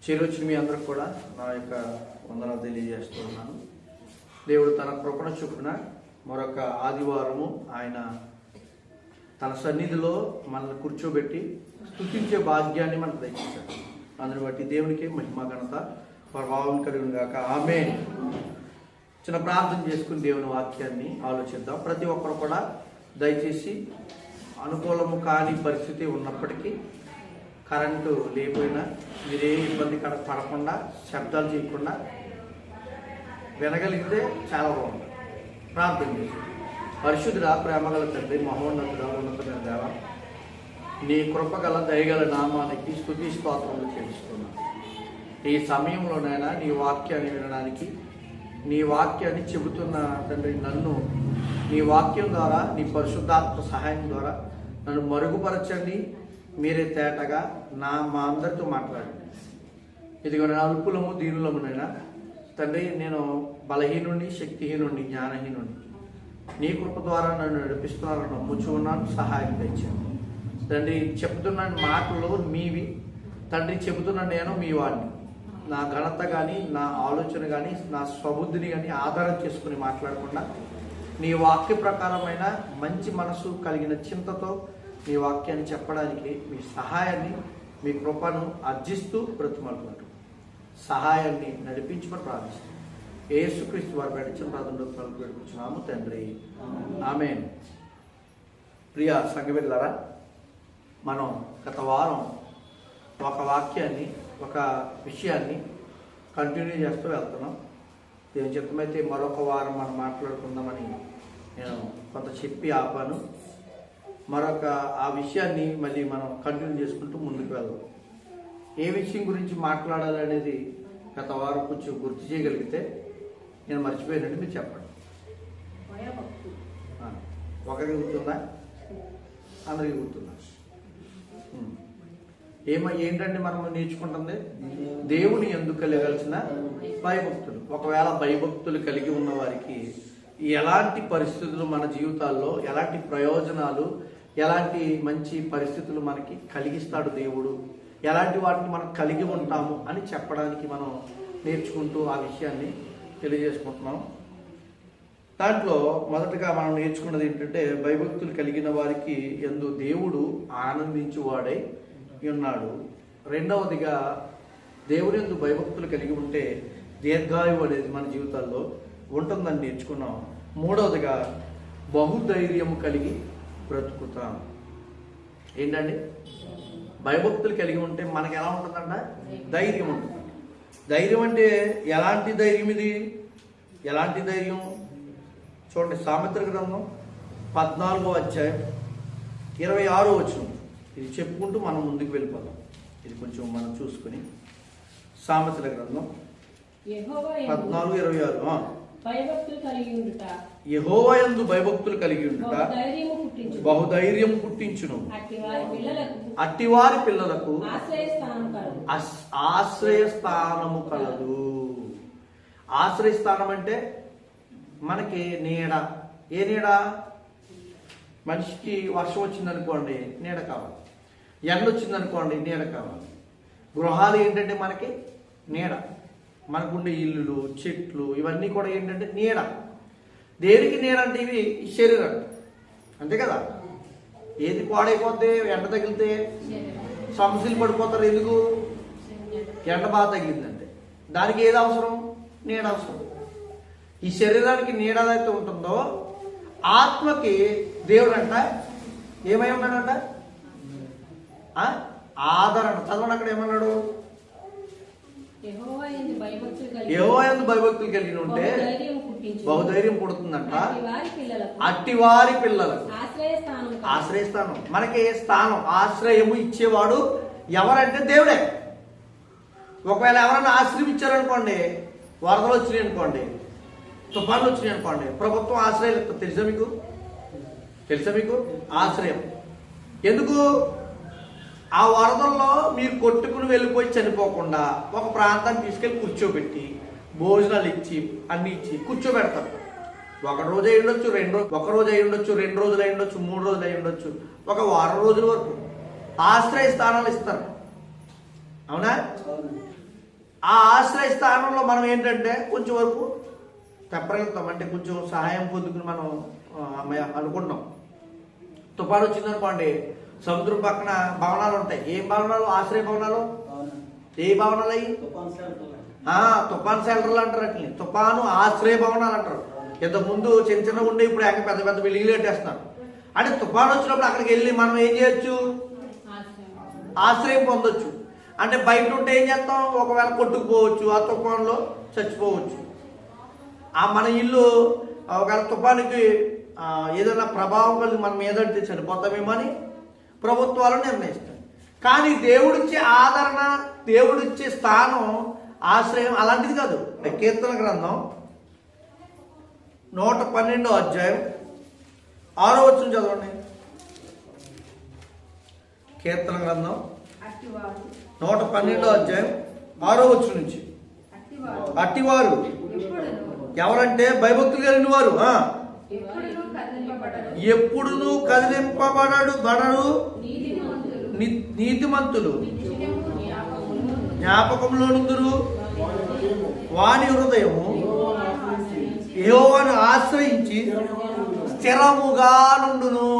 చేరొచ్చిన మీ అందరికి కూడా నా యొక్క వందనాలు తెలియజేస్తూ ఉన్నాను. దేవుడు తన కృపణ చొప్పున మరొక ఆదివారము ఆయన తన సన్నిధిలో మనల్ని కూర్చోబెట్టి స్తుతించే భాగ్యాన్ని మనకు దయచేశాడు. అందుని బట్టి దేవునికి మహిమ ఘనత ప్రభావం కలుగును గాక. ఆమేన్. చిన్న ప్రార్థన చేసుకుని దేవుని వాక్యాన్ని ఆలోచిద్దాం. ప్రతి ఒక్కరు కూడా దయచేసి అనుకూలము కాని పరిస్థితి ఉన్నప్పటికీ, కరెంటు లేకపోయినా మీరే ఇబ్బంది పడకుండా, శబ్దాలు చేయకుండా వినగలిగితే చాలా బాగుంటుంది. ప్రార్థన చేసి, పరిశుద్ధుడా, ప్రేమగల తండ్రి, మహోన్నతుడా, ఉన్నతమైన దేవ, నీ కృపగల దయగల నామానికి స్తుతి స్తోత్రములు చెల్లిస్తున్నాను. ఈ సమయంలోనైనా నీ వాక్యాన్ని వినడానికి, నీ వాక్యాన్ని చెబుతున్న తండ్రి నన్ను నీ వాక్యం ద్వారా, నీ పరిశుద్ధాత్మ సహాయం ద్వారా నన్ను మరుగుపరచండి. మీరే తేటగా మా అందరితో మాట్లాడండి. ఇదిగో నేను అల్పులము దీనులమునైనా తండ్రి, నేను బలహీనుడిని, శక్తిహీనుడిని, జ్ఞానహీనుడిని. నీ కృప ద్వారా నన్ను నడిపిస్తున్నాను, నమ్ముచూ ఉన్నాను. సహాయం తెచ్చాను తండ్రి. చెబుతున్న మాటలు మీవి తండ్రి, చెబుతున్న నేను మీ వాడిని. నా ఘనత కానీ, నా ఆలోచన కానీ, నా స్వబుద్ధిని కానీ ఆధారం చేసుకుని మాట్లాడకుండా నీ వాక్య ప్రకారమైన మంచి మనసు కలిగిన చింతతో నీ వాక్యాన్ని చెప్పడానికి మీ సహాయాన్ని, మీ కృపను అర్జిస్తూ బ్రతిమాలుకుంటూ సహాయాన్ని నడిపించమని ప్రార్థిస్తాం. యేసుక్రీస్తు వారి పెట్టించిన ప్రార్థనలో పెట్టుకుంటున్నాము తండ్రి. ఆమేన్. ప్రియ సంఘమిత్రులారా, మనం గత వారం ఒక వాక్యాన్ని, ఒక విషయాన్ని కంటిన్యూ చేస్తూ వెళ్తున్నాం. దేవుని చిత్తమైతే మరొక వారం మనం మాట్లాడుకుందామని నేను కొంత చెప్పి ఆపాను. మరొక ఆ విషయాన్ని మళ్ళీ మనం కంటిన్యూ చేసుకుంటూ ముందుకు వెళ్దాం. ఏ విషయం గురించి మాట్లాడాలనేది గత వారం కొంచెం గుర్తు చేయగలిగితే, నేను మర్చిపోయినట్టు మీరు చెప్పండి. ఒకరికి గుర్తుందా? అందరికి గుర్తుందా? ఏంటంటే మనం నేర్చుకుంటుంది దేవుని ఎందుకు కలిగాల్సిన భయభక్తులు. ఒకవేళ భయభక్తులు కలిగి ఉన్న వారికి ఎలాంటి పరిస్థితులు మన జీవితాల్లో, ఎలాంటి ప్రయోజనాలు, ఎలాంటి మంచి పరిస్థితులు మనకి కలిగిస్తాడు దేవుడు, ఎలాంటి వాటిని మనం కలిగి ఉంటాము అని చెప్పడానికి మనం నేర్చుకుంటూ ఆ విషయాన్ని తెలియజేసుకుంటున్నాం. దాంట్లో మొదటగా మనం నేర్చుకున్నది ఏంటంటే, భయభక్తులు కలిగిన వారికి యందు దేవుడు ఆనందించువాడై ఉన్నాడు. రెండవదిగా, దేవుని యందు భయభక్తులు కలిగి ఉంటే దీర్ఘాయువు అనేది మన జీవితాల్లో ఉంటుందని నేర్చుకున్నాం. మూడవదిగా, బహుధైర్యము కలిగి బ్రతుకుతాం. ఏంటండి? భయభక్తులు కలిగి ఉంటే మనకి ఎలా ఉంటుందంట? ధైర్యం ఉంటుంది. ధైర్యం అంటే ఎలాంటి ధైర్యం ఇది? ఎలాంటి ధైర్యం? చూడండి, సామెతల గ్రంథం 14వ అధ్యాయం 26వ వచనం. ఇది చెప్పుకుంటూ మనం ముందుకు వెళ్ళిపోదాం. ఇది కొంచెం మనం చూసుకుని, సామెతల గ్రంథం 14:26. యెహోవా యందు భయభక్తులు కలిగి ఉండుట బహుధైర్యము పుట్టించును, అట్టివారి పిల్లలకు ఆశ్రయస్థానము కలదు. ఆశ్రయస్థానం అంటే మనకి నీడ. ఏ నీడ? మనిషికి వర్షం వచ్చిందనుకోండి, నీడ కావాలి. ఎండ వచ్చిందనుకోండి, నీడ కావాలి. గృహాలు ఏంటంటే మనకి నీడ. మనకుండే ఇల్లులు, చెట్లు, ఇవన్నీ కూడా ఏంటంటే నీడ. దేనికి నీడ అంటే ఇవి ఈ శరీరం, అంతే కదా. ఏది పాడైపోతే, ఎండ తగిలితే సమస్యలు పడిపోతారు. ఎందుకు? ఎండ బాగా తగిలిందంటే దానికి ఏది అవసరం? నీడ అవసరం. ఈ శరీరానికి నీడ ఏదైతే ఉంటుందో, ఆత్మకి దేవుడు అంట ఏమై ఉన్నాడంట? ఆదరణ. చదవండి, అక్కడ ఏమన్నాడు? యెహోవా యందు భయభక్తులు కలిగి ఉంటే బహుధైర్యం పుడుతుందంట, అట్టివారి పిల్లలకు ఆశ్రయస్థానం. మనకి స్థానం, ఆశ్రయము ఇచ్చేవాడు ఎవరంటే దేవుడే. ఒకవేళ ఎవరైనా ఆశ్రయం ఇచ్చారనుకోండి, వరదలు వచ్చినాయి అనుకోండి, తుఫాన్లు వచ్చినాయి అనుకోండి, ప్రభుత్వం ఆశ్రయం ఇస్తుంది. తెలుసా మీకు? ఆశ్రయం ఎందుకు? ఆ వరదల్లో మీరు కొట్టుకుని వెళ్ళిపోయి చనిపోకుండా ఒక ప్రాంతాన్ని తీసుకెళ్ళి కూర్చోబెట్టి, భోజనాలు ఇచ్చి, అన్ని ఇచ్చి కూర్చోబెడతారు. ఒక రోజు అయి ఉండొచ్చు, ఒక రోజు అయి ఉండొచ్చు, 2 రోజులు అయి ఉండొచ్చు, 3 రోజులు అయి ఉండొచ్చు, ఒక వారం రోజుల వరకు ఆశ్రయ స్థానాలు ఇస్తారు. అవునా? ఆ ఆశ్రయ స్థానంలో మనం ఏంటంటే కొంచెం వరకు తెప్పరెళ్తాం, అంటే కొంచెం సహాయం పొందుకుని మనం అనుకుంటాం. తుఫాను వచ్చిందనుకోండి, సముద్రం పక్కన భవనాలు ఉంటాయి. ఏం భవనాలు? ఆశ్రయ భవనాలు. ఏ భవనాలు అయ్యి? తుఫాన్ షెల్టర్లు అంటారు. అట్లా తుఫాను ఆశ్రయ భవనాలు అంటారు. ఇంతకుముందు చిన్న చిన్నగా ఉండే ఇప్పుడు పెద్ద పెద్ద బిల్డింగ్లు కట్టేస్తున్నారు. అంటే తుఫాను వచ్చినప్పుడు అక్కడికి వెళ్ళి మనం ఏం చేయొచ్చు? ఆశ్రయం పొందొచ్చు. అంటే బయట ఉంటే ఏం చేస్తాం? ఒకవేళ కొట్టుకుపోవచ్చు, ఆ తుఫాన్లో చచ్చిపోవచ్చు. మన ఇల్లు ఒకవేళ తుఫానికి ఏదైనా ప్రభావం కలిగి మనం ఏదంటే చనిపోతామేమో అని ప్రభుత్వాలు నిర్ణయిస్తాయి. కానీ దేవుడిచ్చే ఆదరణ, దేవుడిచ్చే స్థానం, ఆశ్రయం అలాంటిది కాదు. కీర్తన గ్రంథం 112వ అధ్యాయం 6వ వచనం చదవండి. కీర్తన గ్రంథం 112వ అధ్యాయం 6వ వచనం నుంచి. అట్టివారు ఎవరంటే భయభక్తులు కలిగిన వారు ఎప్పుడును కదిలింపబడరు, నీతిమంతులు జ్ఞాపకంలో నుందురు. వాని హృదయము యెహోవాను ఆశ్రయించి స్థిరముగా నుండును.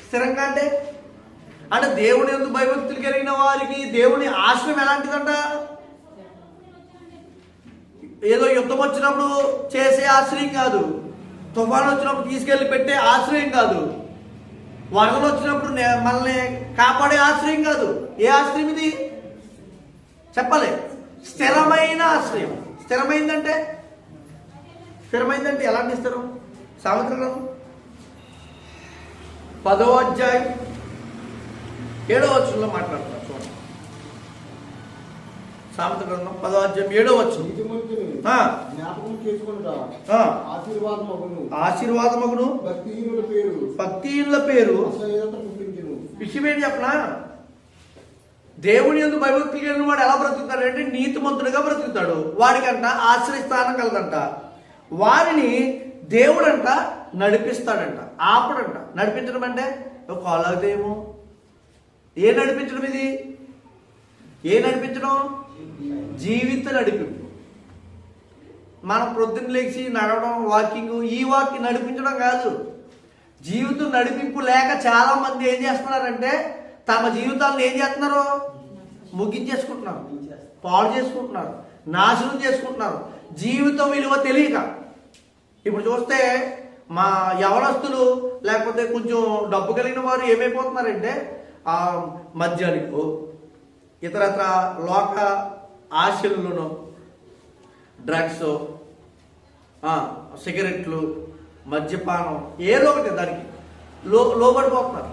స్థిరంగా అంటే దేవుని యందు భయభక్తులు కలిగిన వారికి దేవుని ఆశ్రయం ఎలాంటిదంట? ఏదో యుద్ధం వచ్చినప్పుడు చేసే ఆశ్రయం కాదు, తుఫాను వచ్చినప్పుడు తీసుకెళ్లి పెట్టే ఆశ్రయం కాదు, వరదలు వచ్చినప్పుడు మనల్ని కాపాడే ఆశ్రయం కాదు. ఏ ఆశ్రయం ఇది చెప్పలే? స్థిరమైన ఆశ్రయం. స్థిరమైందంటే ఎలాంటి స్థిరం? సామెతల గ్రంథం 10వ అధ్యాయం 7వ వచనంలో మాట్లాడుతున్నారు. చూడండి, సామెతల గ్రంథం 10వ అధ్యాయం 7వ వచనం. ఆశీర్వాదమగును భక్తిహీనుల పేరు. విషయం ఏంటి చెప్పనా? దేవుని యందు భయభక్తి కలిగిన వాడు ఎలా బ్రతుకుతాడంటే నీతిమంతుడిగా బ్రతుకుతాడు. వాడికంట ఆశ్రయ స్థానం కలదంట. వారిని దేవుడంట నడిపిస్తాడంట, ఆపడంట. నడిపించడం అంటే కాలు అవుతాయేమో. ఏ నడిపించడం ఇది? ఏ నడిపించడం? జీవిత నడిపింపు. మనం ప్రొద్దున లేచి నడవడం, వాకింగ్, ఈ వాకింగ్ నడిపించడం కాదు. జీవితం నడిపింపు లేక చాలా మంది ఏం చేస్తున్నారంటే తమ జీవితాలను ఏం చేస్తున్నారు? ముగించేసుకుంటున్నారు, పాడు చేసుకుంటున్నారు, నాశనం చేసుకుంటున్నారు. జీవితం విలువ తెలియక. ఇప్పుడు చూస్తే మా యవనస్తులు లేకపోతే కొంచెం డబ్బు కలిగిన వారు ఏమైపోతున్నారంటే మద్యానికో ఇతరత్ర లోక ఆశలను, డ్రగ్స్, సిగరెట్లు, మద్యపానం, ఏదో ఒకటి దానికి లోబడిపోతున్నారు.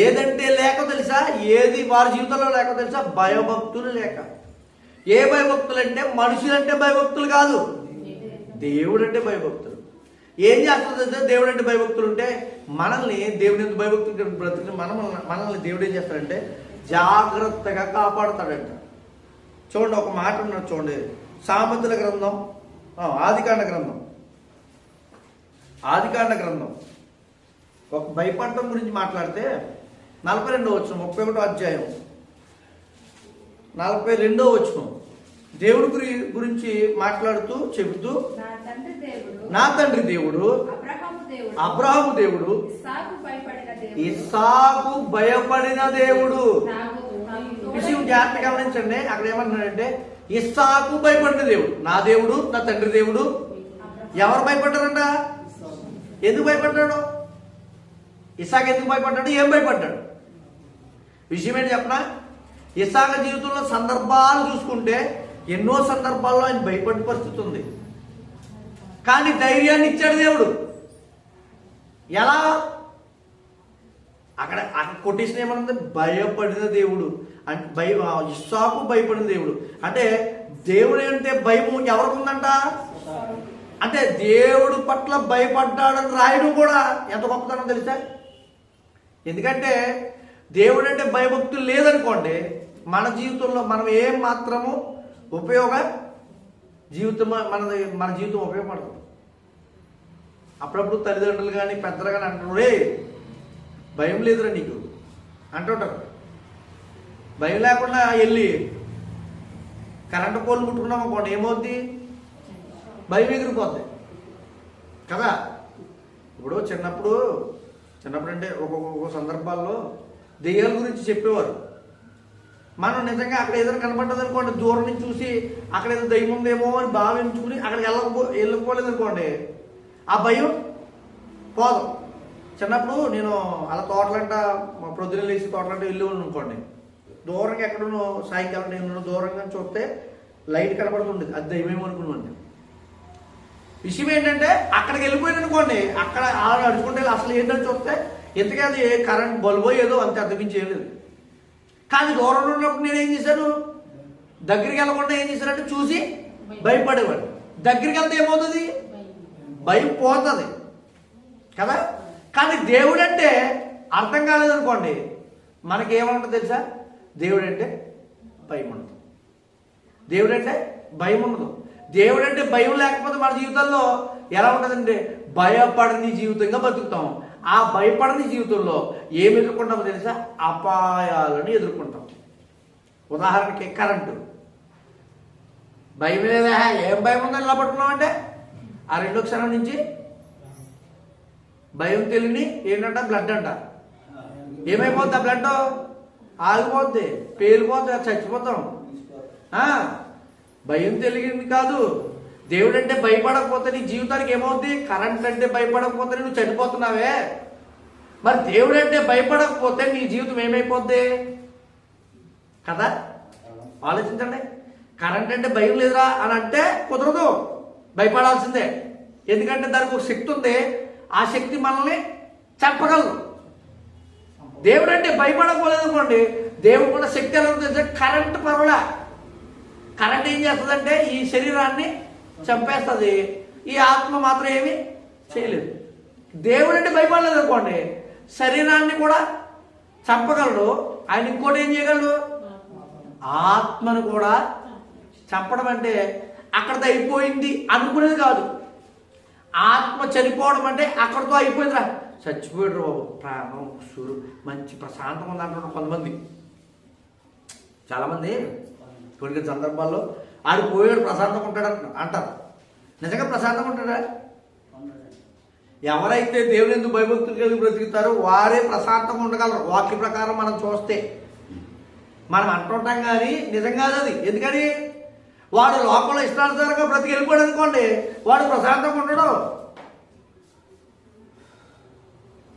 ఏదంటే లేక తెలుసా? ఏది వారి జీవితంలో లేక తెలుసా? భయభక్తులు లేక. ఏ భయభక్తులు అంటే మనుషులంటే భయభక్తులు కాదు, దేవుడు అంటే భయభక్తులు. ఏం చేస్తుంది తెలుసా? దేవుడు అంటే భయభక్తులు ఉంటే మనల్ని దేవుడి ఎందుకు భయభక్తులు బ్రతుకుని మనల్ని దేవుడు ఏం చేస్తాడంటే జాగ్రత్తగా కాపాడుతాడంట. చూడండి, ఒక మాట ఉన్నది చూడండి. సామెతల గ్రంథం, ఆదికాండ గ్రంథం ఒక భయపడటం గురించి మాట్లాడితే 42వ వచనం, 31వ అధ్యాయం 42వ వచనం దేవుడి గురించి మాట్లాడుతూ చెబుతూ, నా తండ్రి దేవుడు అబ్రహాము దేవుడు ఇస్సాకు భయపడిన దేవుడు. విషయం జాగ్రత్తగా గమనించండి. అక్కడ ఏమన్నాడంటే ఇస్సాకు భయపడిన దేవుడు. నా దేవుడు, నా తండ్రి దేవుడు. ఎవరు భయపడ్డారంట? ఎందుకు భయపడ్డాడు? ఇస్సాకు ఎందుకు భయపడ్డాడు? ఏం భయపడ్డాడు? విషయం ఏంటి చెప్పనా? ఇస్సాకు జీవితంలో సందర్భాలు చూసుకుంటే ఎన్నో సందర్భాల్లో ఆయన భయపడే పరిస్థితి ఉంది. కానీ ధైర్యాన్ని ఇచ్చాడు దేవుడు. ఎలా? అక్కడ కొటేషన్ ఏమన్నది? భయపడిన దేవుడు. అంటే ఇస్సాకు భయపడిన దేవుడు. అంటే దేవుడు అంటే భయం ఎవరికి ఉందంట? అంటే దేవుడు పట్ల భయపడ్డాడని రాయడం కూడా ఎంత గొప్పతనం తెలుసా? ఎందుకంటే దేవుడు అంటే భయభక్తులు లేదనుకోండి, మన జీవితంలో మనం ఏం మాత్రము జీవితం మన జీవితం ఉపయోగపడదు. అప్పుడప్పుడు తల్లిదండ్రులు కానీ పెద్దలు కానీ అంటారు, రే భయం లేదురా నీకు అంటుంటారు. భయం లేకుండా వెళ్ళి కరెంటు పోల్ ముట్టుకున్నాం అనుకోండి ఏమవుద్ది? భయం ఎగిరిపోద్ది కదా. ఇప్పుడు చిన్నప్పుడు అంటే ఒక్కొక్క సందర్భాల్లో దెయ్యాల గురించి చెప్పేవారు. మనం నిజంగా అక్కడ ఏదైనా కనపడ్డది అనుకోండి, దూరం నుంచి చూసి అక్కడ ఏదో దయ్యం ఉందేమో అని భావించుకుని అక్కడికి వెళ్ళకపోలేదు అనుకోండి, ఆ భయం పోదు. చిన్నప్పుడు నేను అలా తోటలంట ప్రొద్దున లేచి తోటలంట వెళ్ళి అనుకోండి, దూరంగా ఎక్కడో సాయంకాలం నేను దూరంగా చూస్తే లైట్ కనపడుతుండేది, అది దయ్యమేమో అనుకున్నాను. విషయం ఏంటంటే అక్కడికి వెళ్ళిపోయింది అనుకోండి, అక్కడ అలా నడుచుకుంటే అసలు ఏంటని చూస్తే ఎందుకే అది కరెంట్ బల్బో ఏదో అంతే, అంతమించి ఏం లేదు. కానీ దూరంలో ఉన్నప్పుడు నేను ఏం చేశాను, దగ్గరికి వెళ్ళకుండా ఏం చేశానంటే చూసి భయపడేవాడు. దగ్గరికి వెళ్తే ఏమవుతుంది? భయం పోతుంది కదా. కానీ దేవుడు అంటే అర్థం కాలేదనుకోండి, మనకేమంటుంది తెలుసా? దేవుడు అంటే భయం ఉండదు. దేవుడు అంటే భయం ఉండదు. దేవుడు అంటే భయం లేకపోతే మన జీవితంలో ఎలా ఉంటుందంటే భయపడని జీవితంగా బతుకుతాం. ఆ భయపడని జీవితంలో ఏమి ఎదుర్కొంటామో తెలుసా? అపాయాలను ఎదుర్కొంటాం. ఉదాహరణకి కరెంటు భయం లేదా? ఏం భయం ఉందని ఇలా పట్టుకున్నామంటే ఆ 2 క్షణం నుంచి భయం తెలియని ఏంటంట బ్లడ్ అంట. ఏమైపోద్ది? ఆ బ్లడ్ ఆగిపోద్ది, పేలిపోద్ది, చచ్చిపోతాం. భయం తెలియని కాదు. దేవుడు అంటే భయపడకపోతే నీ జీవితానికి ఏమవుద్ది? కరెంట్ అంటే భయపడకపోతే నువ్వు చనిపోతున్నావే. మరి దేవుడు అంటే భయపడకపోతే నీ జీవితం ఏమైపోద్ది కదా. ఆలోచించండి. కరెంట్ అంటే భయం లేదురా అని అంటే కుదరదు, భయపడాల్సిందే. ఎందుకంటే దానికి ఒక శక్తి ఉంది, ఆ శక్తి మనల్ని చంపగలదు. దేవుడు అంటే భయపడకపోలేదు అనుకోండి, దేవుడు కూడా శక్తి ఎలా ఉంటుంది? కరెంట్ పర్వాలే. కరెంట్ ఏం చేస్తుందంటే ఈ శరీరాన్ని చంపేస్తుంది, ఈ ఆత్మ మాత్రం ఏమి చేయలేదు. దేవుడు అంటే భయపడలేదు అనుకోండి, శరీరాన్ని కూడా చంపగలడు. ఆయన ఇంకోటి ఏం చేయగలడు? ఆత్మను కూడా చంపడం. అంటే అక్కడితో అయిపోయింది అనుకునేది కాదు. ఆత్మ చనిపోవడం అంటే అక్కడితో అయిపోయిందిరా, చచ్చిపోయాడు బాబు, ప్రాణం సురు మంచి ప్రశాంతంగా ఉంది అంటున్నారు కొంతమంది. చాలామంది కొన్ని సందర్భాల్లో ఆడు పోయాడు ప్రశాంతంగా ఉంటాడు అంటారు. నిజంగా ప్రశాంతంగా ఉంటాడా? ఎవరైతే దేవుని ఎందుకు భయభక్తులు కలిగి బ్రతుకుతారో వారే ప్రశాంతంగా ఉండగలరు. వాక్య ప్రకారం మనం చూస్తే మనం అంటుంటాం కానీ నిజం కాదు అది. ఎందుకని? వాడు లోకంలో ఇష్టానుసారంగా బ్రతికి వెళ్ళిపోయాడు అనుకోండి, వాడు ప్రశాంతంగా ఉండడు.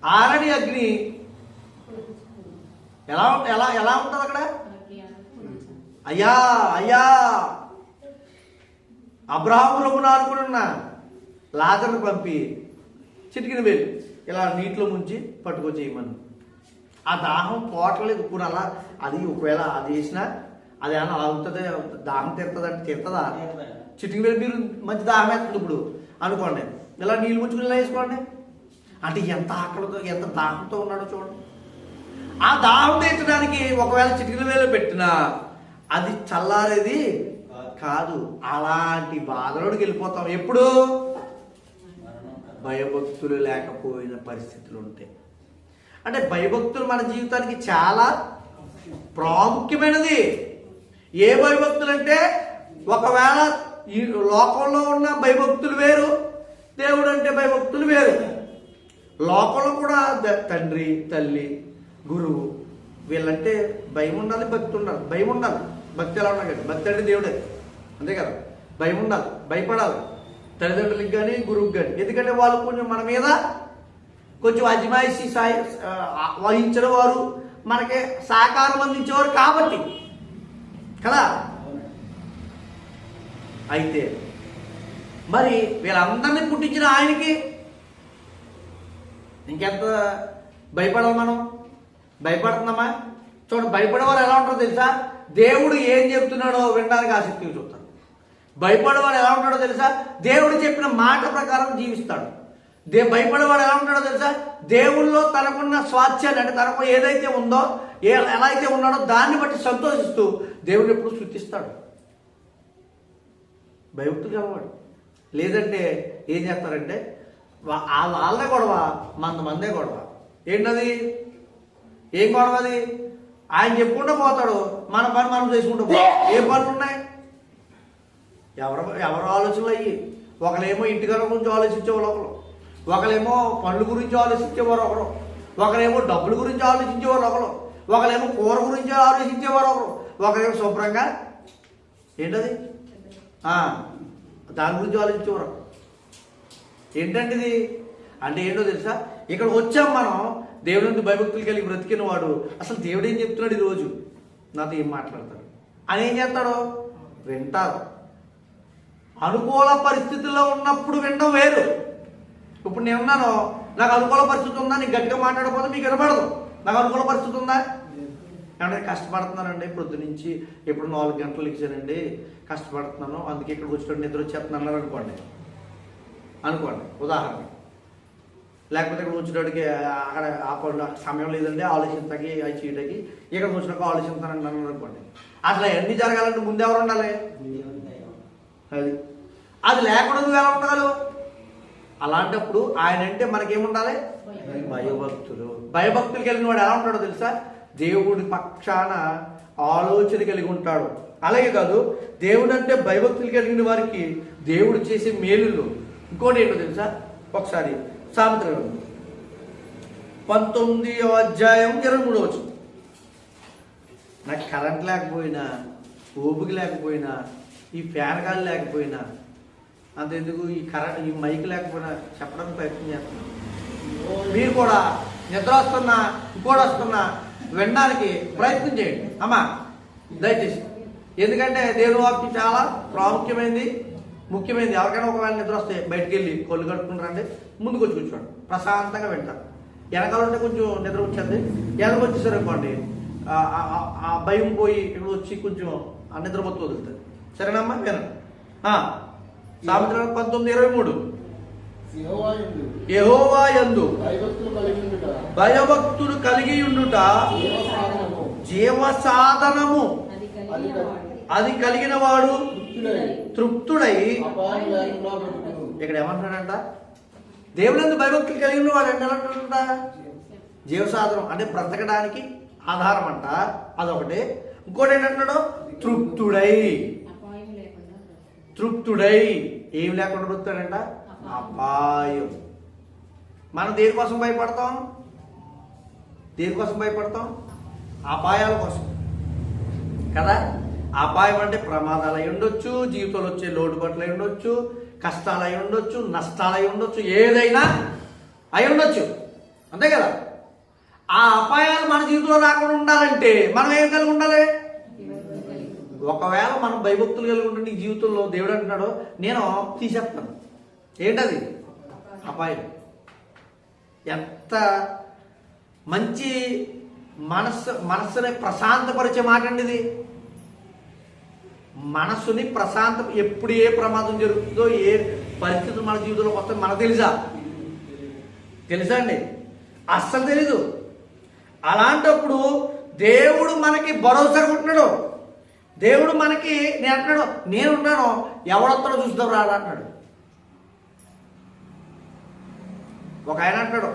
ఆరని అగ్ని ఎలా ఎలా ఎలా ఉంటుంది అక్కడ? అయ్యా అయ్యా అబ్రహాము రఘున అనుకున్నా లాజరును పంపి చిటికిన వేలు ఇలా నీటిలో ముంచి పట్టుకొచ్చేయమని. ఆ దాహం పోవట్లేదు ఇప్పుడు. అలా అది ఒకవేళ అది వేసినా అది ఏమన్నా అవుతుంది, దాహం తీరుతుంది అంటే తీరుతుందా? చిటికిన వేలు మీరు మంచి దాహం వేస్తుంది ఇప్పుడు అనుకోండి, ఇలా నీళ్ళు ముంచుకుని ఇలా వేసుకోండి. అంటే ఎంత ఆకలితో ఎంత దాహంతో ఉన్నాడో చూడండి. ఆ దాహం తీర్చడానికి ఒకవేళ చిటికిన వేలు పెట్టినా అది చల్లారేది కాదు. అలాంటి బాధలోకి వెళ్ళిపోతాం. ఎప్పుడు? భయభక్తులు లేకపోయిన పరిస్థితులు ఉంటాయి. అంటే భయభక్తులు మన జీవితానికి చాలా ప్రాముఖ్యమైనది. ఏ భయభక్తులు అంటే ఒకవేళ ఈ లోకంలో ఉన్న భయభక్తులు వేరు, దేవుడు అంటే భయభక్తులు వేరు. లోకంలో కూడా తండ్రి తల్లి గురువు వీళ్ళంటే భయం ఉండాలి, భక్తి ఉండాలి. భయం ఉండాలి, భక్తి ఎలా ఉండాలి? భక్తి అంటే దేవుడే, అంతే కదా. భయం ఉండాలి, భయపడాలి తల్లిదండ్రులకి కానీ గురువుకి కానీ. ఎందుకంటే వాళ్ళు కొంచెం మన మీద కొంచెం అజమాయిషి వహించిన వారు, మనకి సహకారం అందించేవారు కాబట్టి కదా. అయితే మరి వీళ్ళందరినీ పుట్టించిన ఆయనకి ఇంకెంత భయపడాలి మనం? భయపడుతున్నామా? చూడండి, భయపడేవారు ఎలా ఉంటారో తెలుసా? దేవుడు ఏం చెప్తున్నాడో వినడానికి ఆసక్తిగా చూస్తాడు. భయపడేవాడు ఎలా ఉంటాడో తెలుసా? దేవుడు చెప్పిన మాట ప్రకారం జీవిస్తాడు. భయపడేవాడు ఎలా ఉంటాడో తెలుసా? దేవుల్లో తనకున్న స్వాస్థ్యాన్ని, అంటే తనకు ఏదైతే ఉందో, ఎలా అయితే ఉన్నాడో దాన్ని బట్టి సంతోషిస్తూ దేవుడు ఎప్పుడు స్తుతిస్తాడు. భయభక్తులు కలవాడు. లేదంటే ఏం చేస్తారంటే వాళ్ళే గొడవ, మందే గొడవ. ఏంటది? ఏం గొడవ అది? ఆయన చెప్పుకుంటూ పోతాడు, మన పని మనం చేసుకుంటూ పోతాం. ఏ పనులు ఉన్నాయి? ఎవరు ఆలోచనలు అయ్యి, ఒకళ్ళేమో ఇంటికాడ గురించి ఆలోచించేవాళ్ళు ఒకరు, ఒకళ్ళేమో పనుల గురించి ఆలోచించేవారు ఒకరు, ఒకరేమో డబ్బుల గురించి ఆలోచించేవారు ఒకరు, ఒకరేమో కూర గురించి ఆలోచించేవారు ఒకరు, ఒకరేమో శుభ్రంగా ఏంటది దాని గురించి ఆలోచించేవారు. ఏంటంటే ఇది అంటే ఏంటో తెలుసా, ఇక్కడ వచ్చాం మనం దేవుడి నుండి భయభక్తులు కలిగి బ్రతికిన వాడు అసలు దేవుడు ఏం చెప్తున్నాడు ఈరోజు నాతో ఏం మాట్లాడతాడు అని ఏం చేస్తాడు, వింటారు. అనుకూల పరిస్థితుల్లో ఉన్నప్పుడు వినడం వేరు. ఇప్పుడు నేను ఉన్నాను, నాకు అనుకూల పరిస్థితి ఉందా, నీకు గట్టిగా మాట్లాడకపోతే మీకు వినపడదు. నాకు అనుకూల పరిస్థితి ఉందా, ఏమంటే కష్టపడుతున్నానండి, పొద్దు నుంచి ఇప్పుడు 4 గంటలు ఇచ్చానండి, కష్టపడుతున్నాను, అందుకే ఇక్కడికి వచ్చేటప్పుడు నిద్ర వచ్చేస్తున్నాను అనుకోండి ఉదాహరణ. లేకపోతే ఇక్కడ వచ్చేటోడికి అక్కడ సమయం లేదండి, ఆలోచించకి అవి చేయడానికి ఇక్కడ వచ్చినాక ఆలోచిస్తానండి అనుకోండి. అసలు అవన్నీ జరగాలంటే ముందు ఎవరు ఉండాలి? అది లేకుండా నువ్వు ఎలా ఉండగలవు? అలాంటప్పుడు ఆయన అంటే మనకేముండాలి? భయభక్తులు కలిగిన వాడు ఎలా ఉంటాడో తెలుసా, దేవుడి పక్షాన ఆలోచన కలిగి ఉంటాడు. అలాగే కాదు, దేవుడు అంటే భయభక్తులు కలిగిన వారికి దేవుడు చేసే మేలులు ఇంకోటి ఏంటో తెలుసా, ఒకసారి సామెతల గ్రంథం 19వ అధ్యాయం 23వ వచనం. నాకు కరెంట్ లేకపోయినా, ఓపిక లేకపోయినా, ఈ ఫ్యాన్ గాలి లేకపోయినా, అంతెందుకు ఈ మైక్ లేకపోయినా చెప్పడానికి ప్రయత్నం చేస్తున్నాను. మీరు కూడా నిద్ర వస్తున్నా, ఇంకోటి వస్తున్నా వినడానికి ప్రయత్నం చేయండి అమ్మా, దయచేసి. ఎందుకంటే దేవుని వాక్యం చాలా ప్రాముఖ్యమైనది, ముఖ్యమైనది. ఎవరికైనా ఒకవేళ నిద్ర వస్తే బయటికి వెళ్ళి కొళ్ళు కట్టుకుంటారండి, ముందుకు వచ్చి కూర్చోండి, ప్రశాంతంగా వింటారు. వెనకాల ఉంటే కొంచెం నిద్ర వచ్చేది, వెనక వచ్చేసారు అనుకోండి ఆ భయం పోయి ఇక్కడ వచ్చి కొంచెం ఆ నిద్రపోతూ వదులుతుంది. సరేనమ్మా, వినండి. సామెతల 19:23 యెహోవా యందు భయభక్తులు కలిగి ఉండుట జీవ సాధనము, అది కలిగిన వాడు తృప్తుడై. ఇక్కడ ఏమంటాడంట, దేవుని భయభక్తులు కలిగిన వాడు అంటే ఏమంటాడంట, జీవ సాధనం అంటే బ్రతకడానికి ఆధారం అంట, అదొకటి. ఇంకోటి ఏంటంటాడు, తృప్తుడై ఏం లేకుండా బ్రతుకుతాడంట, అపాయం. మనం దేనికోసం భయపడతాం? దేనికోసం భయపడతాం? అపాయాల కోసం కదా. అపాయం అంటే ప్రమాదాలు అయి ఉండొచ్చు, జీవితంలో వచ్చే లోటుపాట్లు అయి ఉండొచ్చు, కష్టాలు అయి ఉండొచ్చు, నష్టాలు అయి ఉండొచ్చు, ఏదైనా అయి ఉండొచ్చు, అంతే కదా. ఆ అపాయాలు మన జీవితంలో రాకుండా ఉండాలంటే మనం ఏం కలిగి ఉండాలి? ఒకవేళ మనం భయభక్తులు కలిగి ఉంటే నీ జీవితంలో దేవుడు అంటున్నాడు, నేను తీసేస్తాను. ఏంటది? అపాయం. ఎంత మంచి మనస్సుని ప్రశాంతపరిచే మాట అండి ఇది. మనస్సుని ఎప్పుడు ఏ ప్రమాదం జరుగుతుందో, ఏ పరిస్థితులు మన జీవితంలోకి వస్తాయో మనకు తెలుసా అండి? అస్సలు తెలీదు. అలాంటప్పుడు దేవుడు మనకి భరోసా ఉంటున్నాడు. దేవుడు మనకి నేను అంటున్నాడు, నేనున్నాను, ఎవడొస్తాడో చూస్తావు రాడా అంటున్నాడు. ఒక ఆయన అంటాడు,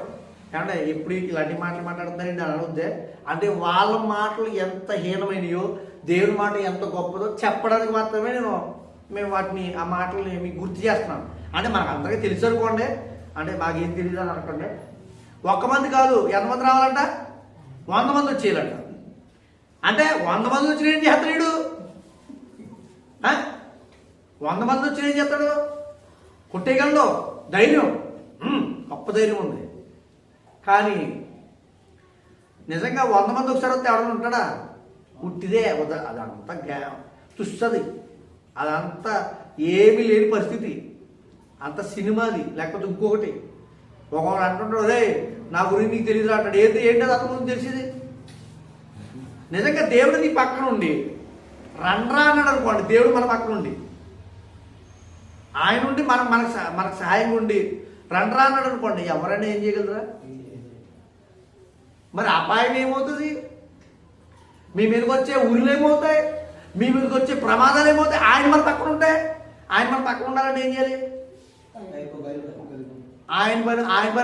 ఏమంటే ఎప్పుడు ఇలాంటి మాటలు మాట్లాడుతున్నారండి అని అనవద్దే, అంటే వాళ్ళ మాటలు ఎంత హీనమైనయో దేవుని మాట ఎంత గొప్పదో చెప్పడానికి మాత్రమే మేము ఆ మాటలని మీకు గుర్తు చేస్తున్నాం. అంటే మనకు అందరికీ తెలుసు అనుకోండి, అంటే మాకేం తెలియదు అని అనుకోండి. 1 మంది కాదు, ఎంతమంది రావాలంట? 100 మంది వచ్చేయాలంట. అంటే 100 మంది వచ్చిన ఏం చేస్తాడు? 100 మంది వచ్చిన ఏం చేస్తాడు? కొట్టేయగలడు, ధైర్యం, గొప్ప ధైర్యం ఉంది. కానీ నిజంగా 100 మంది ఒకసారి వస్తే ఎవరైనా ఉంటాడా? ఉట్టిదే, అదంతా తుస్తది, అదంతా ఏమీ లేని పరిస్థితి, అంత సినిమాది. లేకపోతే ఇంకొకటి, ఒకడు అంటుంటాడు, అదే నా గురించి నీకు తెలియదు అంటాడు. ఏంటది అంత గురించి తెలిసింది? నిజంగా దేవుడు నీ పక్కన ఉండి రండ్రా అన్నాడు అనుకోండి, దేవుడు మన పక్కన ఉండి, ఆయన ఉండి మనకు సహాయంగా ఉండి రండ్రా అన్నాడు అనుకోండి, ఎవరైనా ఏం చేయగలరా? మరి అపాయం ఏమవుతుంది? మీ మీదకి వచ్చే ఊళ్ళు ఏమవుతాయి? మీ మీదకి వచ్చే ప్రమాదాలు ఏమవుతాయి? ఆయన మన పక్కన ఉంటే, ఆయన మన పక్కన ఉండాలంటే ఏం చేయాలి? ఆయన పని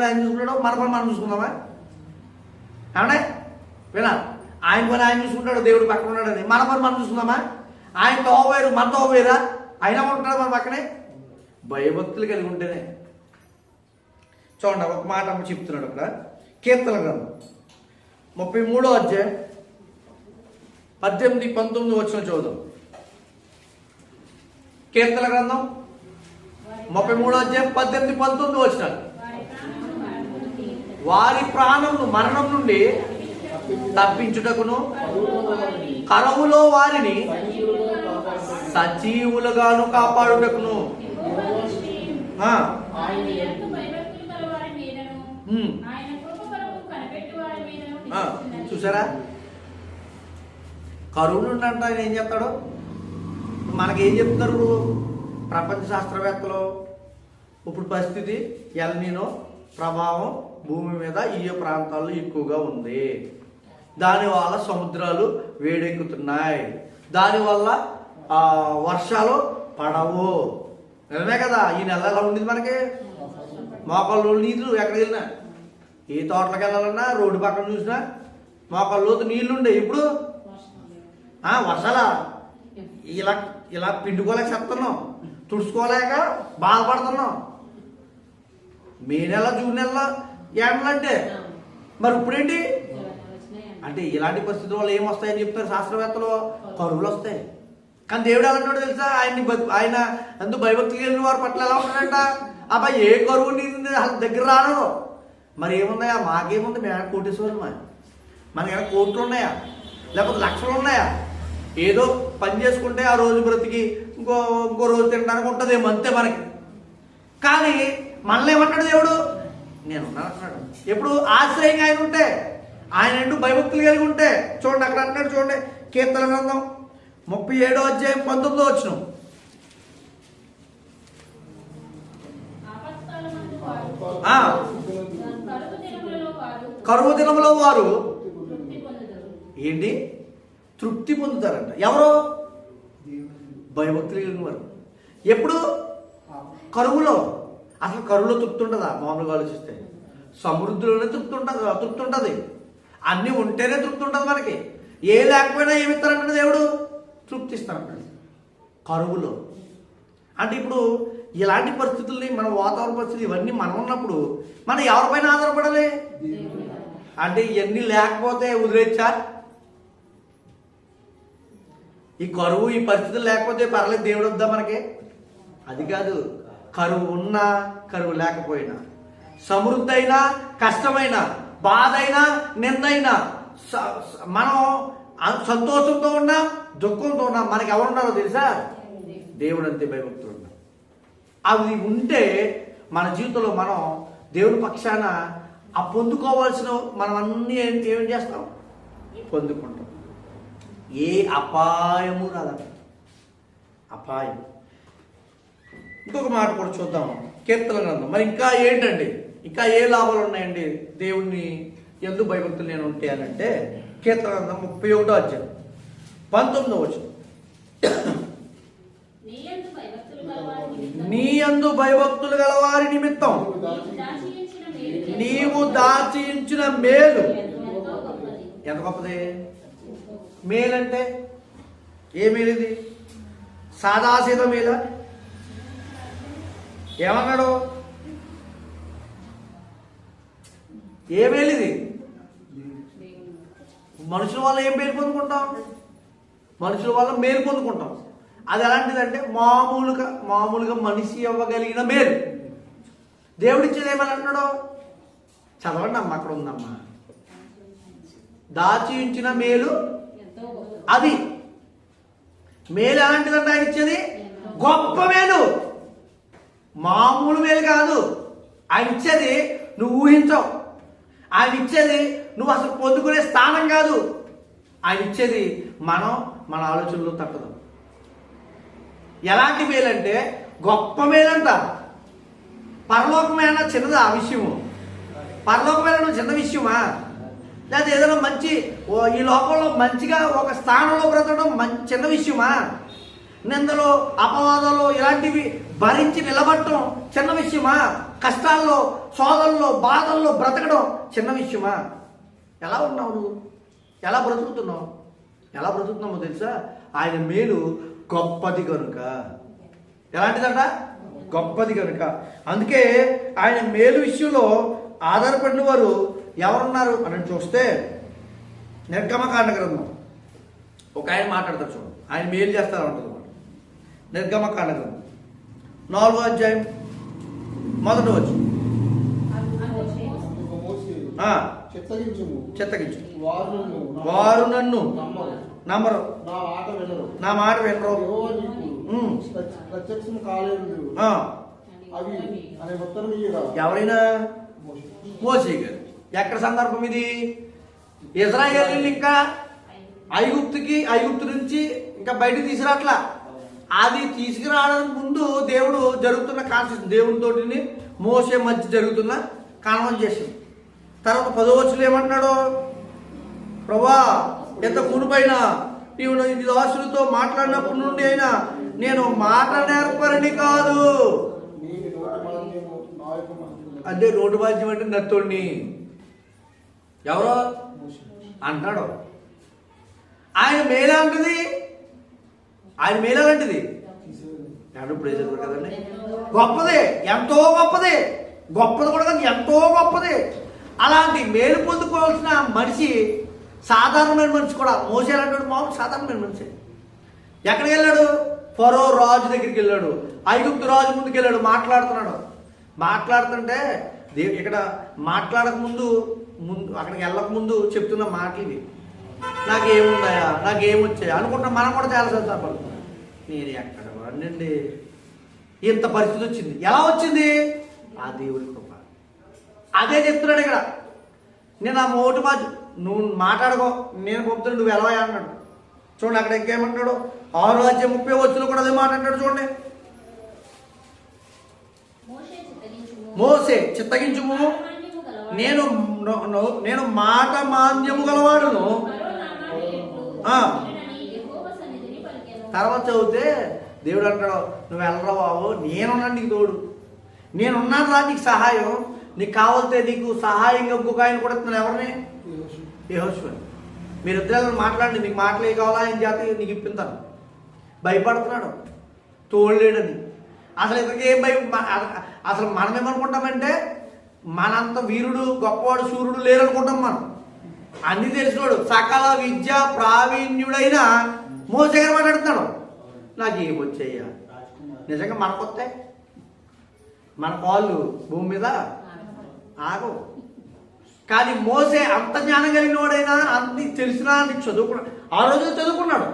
ఆయన చూసుకున్నాడు, మన పని మనం చూసుకుందామా? ఏమన్నా వినాలి, ఆయన పని ఆయన చూసుకుంటాడు, దేవుడు పక్కన ఉన్నాడని. మన పని మనం చూసుకుందామా? ఆయన తోవేరు, మన తోవేరా? అయినా ఉంటాడు మన పక్కనే. భయభక్తులు కలిగి ఉంటేనే. చూడండి ఒక మాట చెప్తున్నాడు అక్కడ. కీర్తన గ్రంథం 33వ అధ్యాయం 18, 19 వచ్చిన చూద్దాం. కీర్తన గ్రంథం 33వ అధ్యాయం 18, 19 వచ్చినారు. వారి ప్రాణమును మరణం నుండి తప్పించుటకును కరువులో వారిని సజీవులుగాను కాపాడుటకును. చూసారా, కరువు నుండి అంటే ఆయన ఏం చెప్తాడు? మనకేం చెప్తారు ఇప్పుడు ప్రపంచ శాస్త్రవేత్తలు? ఇప్పుడు పరిస్థితి ఎల్నినో ప్రభావం భూమి మీద ఈ ప్రాంతాల్లో ఎక్కువగా ఉంది. దానివల్ల సముద్రాలు వేడెక్కుతున్నాయి, దానివల్ల వర్షాలు పడవు. నిజమే కదా. ఈ నెల ఎలా ఉండేది మనకి? మోకాళ్ళు నీళ్ళు ఎక్కడికి వెళ్ళినా, ఏ తోటలకు వెళ్ళాలన్నా రోడ్డు పక్కన చూసినా మోకాళ్ళ లోతు నీళ్లు ఉండే. ఇప్పుడు వర్షాల ఇలా ఇలా పిండుకోలేక చెప్తున్నాం, తుడుచుకోలేక బాధపడుతున్నాం. మే నెల జూన్ నెల ఎండలంటే మరి ఇప్పుడేంటి అంటే ఇలాంటి పరిస్థితుల వల్ల ఏమొస్తాయని చెప్తారు శాస్త్రవేత్తలు? కరువులు వస్తాయి. కానీ దేవుడు ఎలా ఉంటాడో తెలుసా? ఆయన అందుకు భయభక్తికి వెళ్ళిన వారి పట్ల ఎలా ఉంటాడంట? అబ్బాయి ఏ కరువు నీరు దగ్గర రాను. మరి ఏమున్నాయా? మాకేముంది, మేము కోటేశ్వరం. మనకి కోట్లు ఉన్నాయా? లేకపోతే లక్షలు ఉన్నాయా? ఏదో పని చేసుకుంటే ఆ రోజు బ్రతికి ఇంకో రోజు తినడానికి ఉంటుందేమో, అంతే మనకి. కానీ మనల్ని ఏమంటాడు దేవుడు? నేను ఉన్నాను అంటున్నాడు. ఎప్పుడు ఆశ్రయంగా ఆయన ఉంటే, ఆయన ఎందు భయభక్తులు కలిగి ఉంటే. చూడండి అక్కడ అంటాడు, చూడండి కీర్తన గ్రంథం 37వ అధ్యాయం 19 వచనం. కరువు దినములో వారు ఏంటి? తృప్తి పొందుతారంట. ఎవరు? భయభక్తులు కలిగిన వారు. ఎప్పుడు? కరువులో. అసలు కరువులో తృప్తి ఉంటుందా? మామూలుగా ఆలోచిస్తే సమృద్ధిలోనే తృప్తి ఉంటుంది. అన్నీ ఉంటేనే తృప్తి ఉంటుంది మనకి. ఏ లేకపోయినా ఏమిస్తారంటే దేవుడు తృప్తి ఇస్తారంటాడు కరువులో. అంటే ఇప్పుడు ఇలాంటి పరిస్థితుల్ని, మన వాతావరణ పరిస్థితులు ఇవన్నీ మనం ఉన్నప్పుడు మనం ఎవరిపైన ఆధారపడాలి? అంటే ఇవన్నీ లేకపోతే వదిలేచ్చా? ఈ కరువు, ఈ పరిస్థితులు లేకపోతే పర్లేదు, దేవుడు వద్దా మనకి? అది కాదు. కరువు ఉన్నా కరువు లేకపోయినా, సమృద్ధి అయినా కష్టమైనా, బాధ అయినా నిందైనా, మనం సంతోషంతో ఉన్నా దుఃఖంతో ఉన్నా మనకి ఎవరున్నారో తెలుసా? దేవుడు అంతే. భయభక్తులు ఉన్నా అవి ఉంటే మన జీవితంలో మనం దేవుడి పక్షాన ఆ పొందుకోవాల్సిన మనం అన్నీ ఏం చేస్తాం? పొందుకుంటాం. ఏ అపాయము రాదంట. అపాయం. ఇంకొక మాట కూడా చూద్దాం కీర్తన గ్రంథం. మరి ఇంకా ఏంటండి, ఇంకా ఏ లాభాలు ఉన్నాయండి దేవుణ్ణి ఎందుకు భయభక్తులు నేను ఉంటే అని అంటే, కీర్తన గ్రంథం 31వ అధ్యాయం 19వ వచనం. నీ యందు భయభక్తులు గల వారి నిమిత్తం నీవు దాచించిన మేలు ఎంత గొప్పది. మేలంటే ఏ మేలు ఇది? సాదాసీద మేల? ఏమన్నాడు? ఏ మేలు ఇది? మనుషుల వల్ల ఏం మేలు పొందుకుంటాం? మనుషుల వల్ల మేలు పొందుకుంటాం. అది ఎలాంటిదంటే మామూలుగా మనిషి ఇవ్వగలిగిన మేలు. దేవుడిచ్చేది ఏమని అంటున్నాడు? చదవండి అమ్మ, అక్కడ ఉందమ్మా. దాచి ఉంచిన మేలు అది. మేలు ఎలాంటిదంటే ఆయన ఇచ్చేది గొప్ప మేలు, మామూలు మేలు కాదు. ఆయన ఇచ్చేది నువ్వు ఊహించవు. ఆయన ఇచ్చేది నువ్వు అసలు పొందుకునే స్థానం కాదు. ఆయన ఇచ్చేది మన ఆలోచనలో తట్టదు. ఎలాంటి మేలంటే గొప్ప మేలంట. పరలోకమైన చిన్నదా ఆ విషయము? పరలోకమైన చిన్న విషయమా? లేదా ఏదైనా మంచి ఈ లోకంలో మంచిగా ఒక స్థానంలో బ్రతకడం చిన్న విషయమా? నిందలు, అపవాదాలు ఇలాంటివి భరించి నిలబడటం చిన్న విషయమా? కష్టాల్లో, సోదరుల్లో, బాధల్లో బ్రతకడం చిన్న విషయమా? ఎలా ఉన్నావు నువ్వు? ఎలా బ్రతుకుతున్నావు? ఎలా బ్రతుకుతున్నామో తెలుసా? ఆయన మేలు గొప్పది కనుక. ఎలాంటిదంట? గొప్పది కనుక. అందుకే ఆయన మేలు విషయంలో ఆధారపడిన వారు ఎవరున్నారు అని చూస్తే నిర్గమకాండ గ్రంథం ఒక ఆయన మాట్లాడతారు చూడండి, ఆయన మేలు చేస్తారా ఉంటుంది. నిర్గమకాండ గ్రంథం 4వ అధ్యాయం 1వ వచనం. చిత్తగించు వారు నన్ను నమ్మరు, నా మాట వినరు. ఎవరైనా? మోషే గారు. ఎక్కడ సందర్భం ఇది? ఇజ్రాయేలీయులు ఇంకా ఐగుప్తు నుంచి ఇంకా బయటకు తీసుకురాట్లా. అది తీసుకురావడానికి ముందు దేవుడు జరుగుతున్న కాన్సెప్ట్, దేవునితోటి మోసే మధ్య జరుగుతున్న కాన్వర్జేషన్. తర్వాత 10వ వచనంలో ఏమంటున్నాడు? ప్రభువా, ఎంత మునుపైన నీవు నీ దాసులతో మాట్లాడినప్పటి నుండి అయినా నేను మాట నేర్పరిని కాదు. అంటే నోటు బాధ్యం అంటే నత్తోడిని ఎవరో అంటున్నాడు. ఆయన మేలాంటిది, ఆయన మేలాంటిది ఇప్పుడు కదండి. గొప్పదే, ఎంతో గొప్పదే, గొప్పది కూడా కాదు, ఎంతో గొప్పదే. అలాంటి మేలు పొందుకోవాల్సిన మనిషి సాధారణమైన మనిషి కూడా. మోసే అంటాడు మామూలు సాధారణమైన మనిషి. ఎక్కడికి వెళ్ళాడు? ఫరో రాజు దగ్గరికి వెళ్ళాడు, ఐగుప్తు రాజు ముందుకు వెళ్ళాడు, మాట్లాడుతున్నాడు. మాట్లాడుతుంటే ఇక్కడ మాట్లాడక ముందు అక్కడికి వెళ్ళక ముందు చెప్తున్న మాటలు ఇవి. నాకేమున్నాయా, నాకేమొచ్చాయా అనుకుంటున్నా. మనం కూడా చాలా సందర్భాలు నేను ఎక్కడ వాడినండి ఇంత పరిస్థితి వచ్చింది. ఎలా వచ్చింది? ఆ దేవుడి కృప. అదే చెప్తున్నాడు ఇక్కడ. నేను ఆ మోటు బాజు నువ్వు మాట్లాడుకో, నేను పంపుతాను, నువ్వు ఎలా అన్నాడు. చూడండి అక్కడ ఇంకేమంటాడు? 6వ అధ్యాయం 30వ వచనంలో కూడా అదే మాట్లాడాడు. చూడండి, మోసే చిత్తగించుము, నేను మాట మాంద్యము గలవాడును. తర్వాత చదివితే దేవుడు అంటాడు, నువ్వు వెళ్ళరా బాబు, నేనున్నాను నీకు తోడు, నేనున్నాను రా నీకు సహాయం. నీకు కావాలితే నీకు సహాయంగా ఇంకొక ఆయన కూడా ఇస్తున్నాను. ఎవరిని? యెహోషువని. మీరిద్దరు మాట్లాడండి, మీకు మాటలే కావాలా ఆయన జాతి నీకు ఇప్పిస్తాను. భయపడుతున్నాడు తోడలేడని. అసలు ఇతనికి అసలు మనం ఏమనుకుంటామంటే మనంత వీరుడు గొప్పవాడు సూర్యుడు లేరనుకుంటాం. మనం అన్ని తెలిసినోడు సకల విద్య ప్రావీణ్యుడైన మోసే గారు మాట్లాడుతున్నాడు. నాకు ఏమొచ్చాయ్యా? నిజంగా మనకొస్తే మన కాళ్ళు భూమి మీద ఆగవు. కానీ మోసే అంత జ్ఞానం కలిగిన వాడైనా, అన్ని తెలిసినా అని చదువుకున్నాడు. ఆ రోజు చదువుకున్నాడు,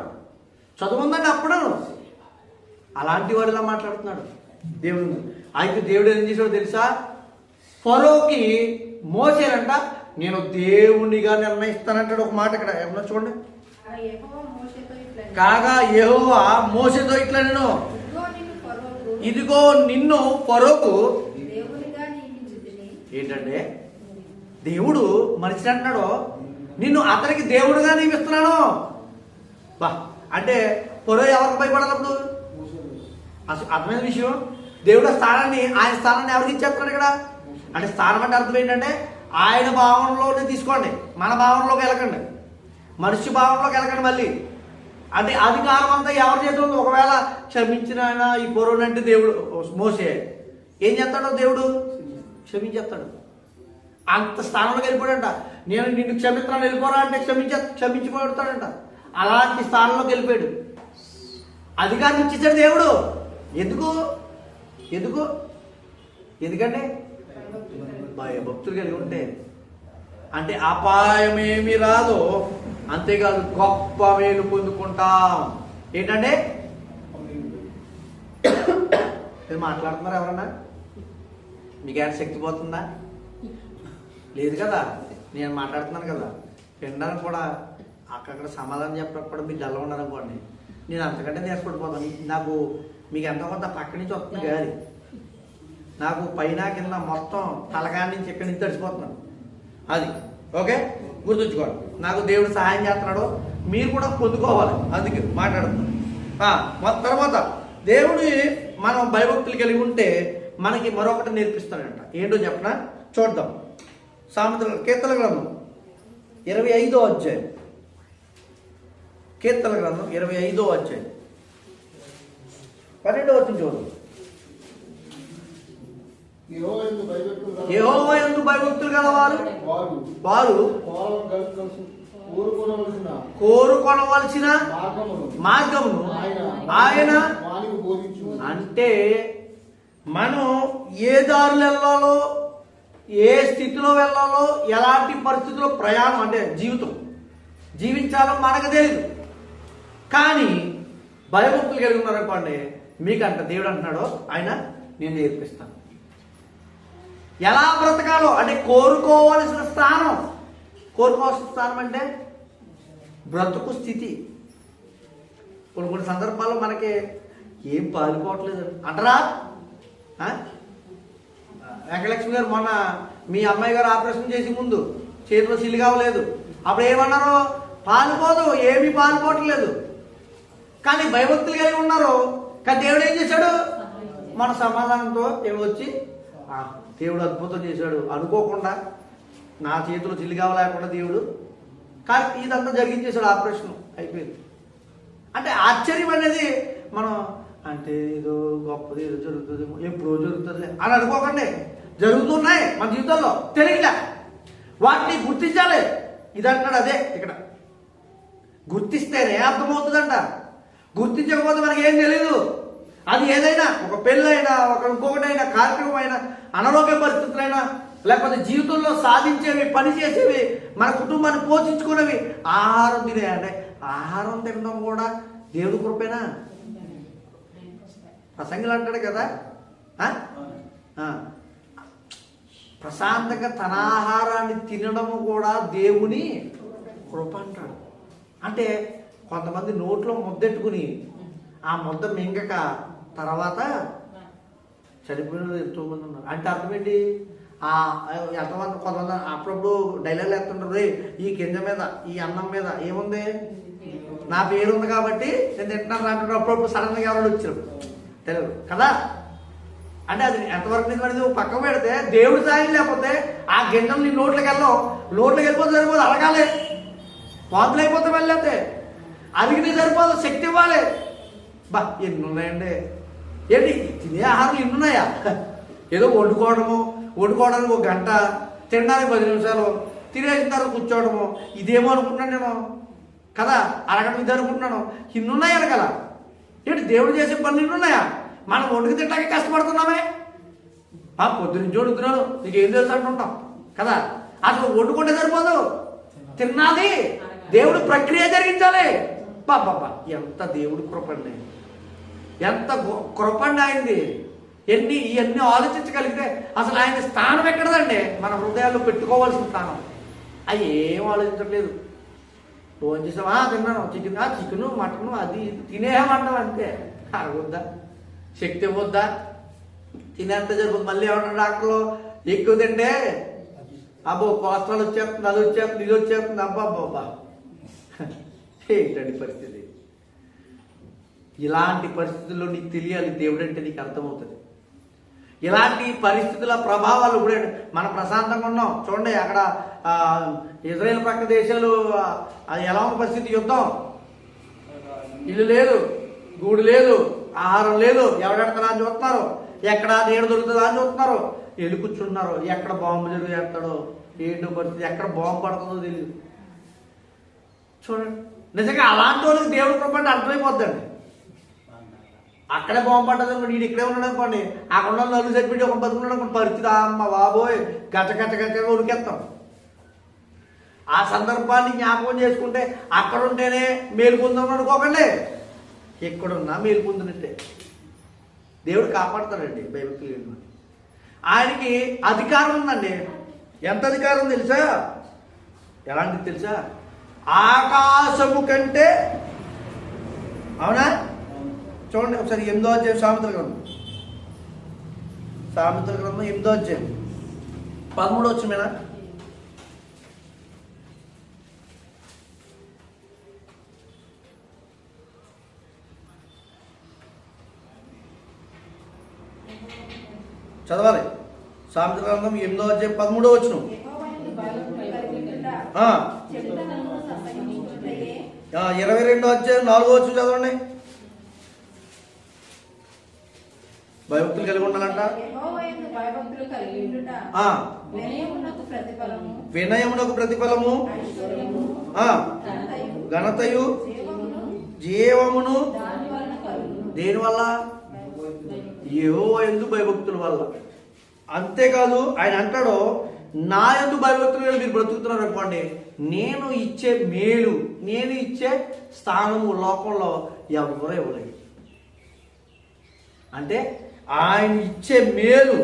చదువుందని అప్పుడు అలాంటి వాడు ఇలా మాట్లాడుతున్నాడు దేవుడు. అయితే దేవుడు ఏం చేసాడో తెలుసా? ఫరోకి మోసేనంట నేను దేవునిగా నిర్ణయిస్తానంటాడు. ఒక మాట ఇక్కడ ఏమన్నా చూడండి. కాగా యెహోవా మోసేతో ఇట్లా, నేను ఇదిగో నిన్ను ఫరోకు ఏంటంటే దేవుడు మనిషిని అంటున్నాడు, నిన్ను అతనికి దేవుడుగా నియమిస్తున్నాను. బా అంటే ఫరో ఎవరికి భయపడాలి అప్పుడు? అసలు అర్థమైన విషయం. దేవుడు ఆయన స్థానాన్ని ఎవరికి ఇచ్చేస్తున్నాడు ఇక్కడ? అంటే స్థానం అంటే అర్థం ఏంటంటే ఆయన భావనలోనే తీసుకోండి, మన భావనలోకి వెళ్ళకండి, మనిషి భావనలోకి వెళ్ళకండి. మళ్ళీ అంటే అధికారం అంతా ఎవరి చేతిలో ఉంది? ఒకవేళ క్షమించిన ఆయన ఈ ఫరోని అంటే దేవుడు మోసే ఏం చేస్తాడో దేవుడు క్షమించేస్తాడు. అంత స్థానంలోకి వెళ్ళిపోయాడంట. నేను నిన్ను క్షమిస్తాను వెళ్ళిపోరా అంటే క్షమించిపోతాడంట. అలాంటి స్థానంలోకి వెళ్ళిపోయాడు. అధికారం ఇచ్చేసాడు దేవుడు. ఎందుకంటే భయభక్తులు కలిగి ఉంటే, అంటే అపాయమేమి రాదో, అంతేకాదు గొప్ప మేలు పొందుకుంటాం. ఏంటంటే మాట్లాడుతున్నారు ఎవరన్నా? మీకేమైనా శక్తి పోతుందా? లేదు కదా. నేను మాట్లాడుతున్నాను కదా, వినడానికి కూడా అక్కడ సమాధానం చెప్పినప్పుడు మీరు డల్గా ఉన్నారనుకోండి, నేను అంతకంటే నేర్పడిపోతాను. నాకు మీకు ఎంత కొంత పక్క నుంచి వస్తుంది గాలి, నాకు పైన కింద మొత్తం తలకాయ నుంచి ఇక్కడి నుంచి తడిచిపోతున్నాను. అది ఓకే, గుర్తుంచుకోండి. నాకు దేవుడు సహాయం చేస్తున్నాడు, మీరు కూడా పొందుకోవాలి. అందుకే మాట్లాడుతున్నాను. తర్వాత దేవుడు మనం భయభక్తులు కలిగి ఉంటే మనకి మరొకటి నేర్పిస్తాడంట. ఏంటో చెప్పనా? చూద్దాం. సామెతల కీర్తన గ్రంథం 25వ అధ్యాయం. కీర్తన గ్రంథం 25వ అధ్యాయం 12వ వచనం చూద్దాం. యెహోవా యందు భయభక్తులు గలవారు వారు కోరుకొనవలసిన మార్గమును ఆయన. అంటే మనం ఏ దారులు వెళ్ళాలో, ఏ స్థితిలో వెళ్ళాలో, ఎలాంటి పరిస్థితుల్లో ప్రయాణం అంటే జీవించాలో మనకు తెలియదు. కానీ భయభక్తులు కలిగి ఉన్నారనుకోండి, మీకంట దేవుడు అంటున్నాడో ఆయన నేను నేర్పిస్తాను ఎలా బ్రతకాలో. అంటే కోరుకోవాల్సిన స్థానం అంటే బ్రతుకు స్థితి. కొన్ని సందర్భాల్లో మనకి ఏం పారిపోవట్లేదు అంటారా? వెంకటలక్ష్మి గారు మొన్న మీ అమ్మాయి గారు ఆపరేషన్ చేసి ముందు చేతిలో సిల్లి కావలేదు. అప్పుడు ఏమన్నారు? పాలిపోదు, ఏమీ పాలిపోవట్లేదు. కానీ భయభక్తులు కలిగి ఉన్నారు. కానీ దేవుడు ఏం చేశాడు? మన సమాధానంతో దేవుడు వచ్చి దేవుడు అద్భుతం చేశాడు. అనుకోకుండా నా చేతిలో చిల్లి కావలేకుండా దేవుడు కానీ ఇదంతా జరిగించేశాడు. ఆపరేషన్ అయిపోయింది. అంటే ఆశ్చర్యం అనేది మనం అంటే ఏదో గొప్పది ఏదో జరుగుతుంది, ఎప్పుడో జరుగుతుంది అని అనుకోకండి. జరుగుతున్నాయి మన జీవితంలో, తెలియలే వాటిని గుర్తించాలి. ఇది అంటున్నాడు అదే ఇక్కడ. గుర్తిస్తేనే అర్థమవుతుందంట. గుర్తించకపోతే మనకి ఏం తెలియదు. అది ఏదైనా ఒక పెళ్ళైనా, ఇంకొకటైనా, కార్యక్రమం అయినా, అనారోగ్య పరిస్థితులైనా, లేకపోతే జీవితంలో సాధించేవి, పని చేసేవి, మన కుటుంబాన్ని పోషించుకునేవి, ఆహారం తినే అంటే ఆహారం తినడం కూడా దేవుడి కృపేనా? ప్రసంగులు అంటాడు కదా, ప్రశాంతంగా తన ఆహారాన్ని తినడము కూడా దేవుని కృప అంటాడు. అంటే కొంతమంది నోట్లో ముద్దెట్టుకుని ఆ ముద్ద మింగక తర్వాత చనిపోయిన ఎంతో మంది ఉన్నారు. అంటే అర్థమేంటి? ఎంతమంది కొంతమంది అప్పుడప్పుడు డైలాగ్ వేస్తుంటారు, రే ఈ గింజ మీద, ఈ అన్నం మీద ఏముంది, నా పేరు ఉంది కాబట్టి నేను తింటున్నాను అంటున్నారు. అప్పుడప్పుడు సడన్గా ఎవరు వచ్చారు తెలియదు కదా. అంటే అది ఎంతవరకు నిజమైనది పక్కకు పెడితే దేవుడి సాయం లేకపోతే ఆ గింజలు నీ నోట్లోకి వెళ్ళిపోతే సరిపోదు, అడగాలి. వాంతులు అయిపోతే వెళ్ళతే అడిగితే సరిపోదు, శక్తి ఇవ్వాలి. ఎన్ని ఉన్నాయండి? ఏంటి తినే ఆహారం ఎన్ని ఉన్నాయా? ఏదో వండుకోవడానికి 1 గంట, తినడానికి 10 నిమిషాలు, తినేసిన తర్వాత కూర్చోవడము, ఇదేమో అనుకుంటున్నాను నేను కదా, అరగడం ఇది అనుకుంటున్నాను. ఇన్ని ఉన్నాయి అనగల. ఏంటి దేవుడు చేసే పనులు ఇన్ని ఉన్నాయా? మనం వండుకు తింటాకే కష్టపడుతున్నామే. పొద్దునుంచి వండుతున్నాను, నీకు ఏం తెలుసు అంటుంటాం కదా. అసలు వండుకుంటే సరిపోదు, తిన్నాది దేవుడు ప్రక్రియ జరిగించాలి. బాబా ఎంత దేవుడు కృపండి, ఎంత కృపండి ఆయనది. ఇవన్నీ ఆలోచించగలిగితే అసలు ఆయన స్థానం ఎక్కడదండి? మన హృదయాల్లో పెట్టుకోవాల్సిన స్థానం. అవి ఏం ఆలోచించట్లేదు. ఫోన్ చేసావా, తిన్నాను, చికెను మటను అది ఇది తినేమంటాం అంతే. అరగొద్దా, శక్తి ఇవ్వద్దా, తినేంత జరుగుతుంది. మళ్ళీ ఏమన్నా డాక్టర్లు ఎక్కువ తింటే అబ్బో కొలెస్ట్రాల్ వచ్చేస్తుంది, అది వచ్చేస్తుంది, ఇది వచ్చేస్తుంది. అబ్బాబ్బా ఏంటండి పరిస్థితి? ఇలాంటి పరిస్థితుల్లో నీకు తెలియాలి దేవుడు అంటే, నీకు అర్థమవుతుంది. ఇలాంటి పరిస్థితుల ప్రభావాలు ఇప్పుడు మనం ప్రశాంతంగా ఉన్నాం చూడండి. అక్కడ ఇజ్రాయెల్ పక్క దేశాలు ఎలా ఉన్న పరిస్థితి? యుద్ధం, ఇల్లు లేదు, గూడు లేదు, ఆహారం లేదు, ఎవడెడతారా అని చూస్తున్నారు, ఎక్కడ నీడ దొరుకుతుందా అని చూస్తున్నారు, వెళ్ళి కూర్చుంటున్నారు. ఎక్కడ బాంబు చేస్తాడో ఏంటో పరిస్థితి, ఎక్కడ బాంబు పడుతుందో తెలియదు. చూడండి, నిజంగా అలాంటి వాళ్ళకి దేవుడి కృప అంటే అర్థమైపోద్దండి. అక్కడే బాంబు పడ్డది అనుకోండి, వీడు ఇక్కడే ఉన్నాడు అనుకోండి, అక్కడ నలుగురు సరిపెట్టి ఒక బతుకున్నాడు అనుకోండి, పరిస్థితి అమ్మ బాబోయ్ గట్ట ఉరికేస్తాం. ఆ సందర్భాన్ని జ్ఞాపకం చేసుకుంటే అక్కడ ఉంటేనే మేలుకుందాం అనుకోకండి, ఎక్కడున్నా మేలుకుందునంటే దేవుడు కాపాడుతాడండి. భయభక్తులు ఆయనకి అధికారం ఉందండి. ఎంత అధికారం తెలుసా? ఎలాంటిది తెలుసా? ఆకాశము కంటే, అవునా? చూడండి ఒకసారి 8వ అధ్యాయం సామెతల గ్రంథం 8వ అధ్యాయం 13వ వచనమేనా? చదవాలి. సామెతల గ్రంథం 8వ అధ్యాయం 13వ వచనం. 22వ అధ్యాయం 4వ వచనం చదవండి. భయభక్తులు కలిగి ఉండాలంట. యెహోవాయందు భయభక్తులు కలిగి ఉండుట వినయమునకు ప్రతిఫలము, వినయమునకు ప్రతిఫలము, ఐశ్వర్యము, ఘనతయు, జీవమును, జీవమును. దాని వలన కలుగును. దేనివల్ల? యెహోవా యందు భయభక్తుల వల్ల. అంతేకాదు ఆయన అంటాడు, నా యందు భయభక్తులు మీరు బ్రతుకుతున్నారు అనుకోండి, నేను ఇచ్చే మేలు, నేను ఇచ్చే స్థానము లోకంలో ఎవరు ఇవ్వలేదు. అంటే ఆయన ఇచ్చే మేలు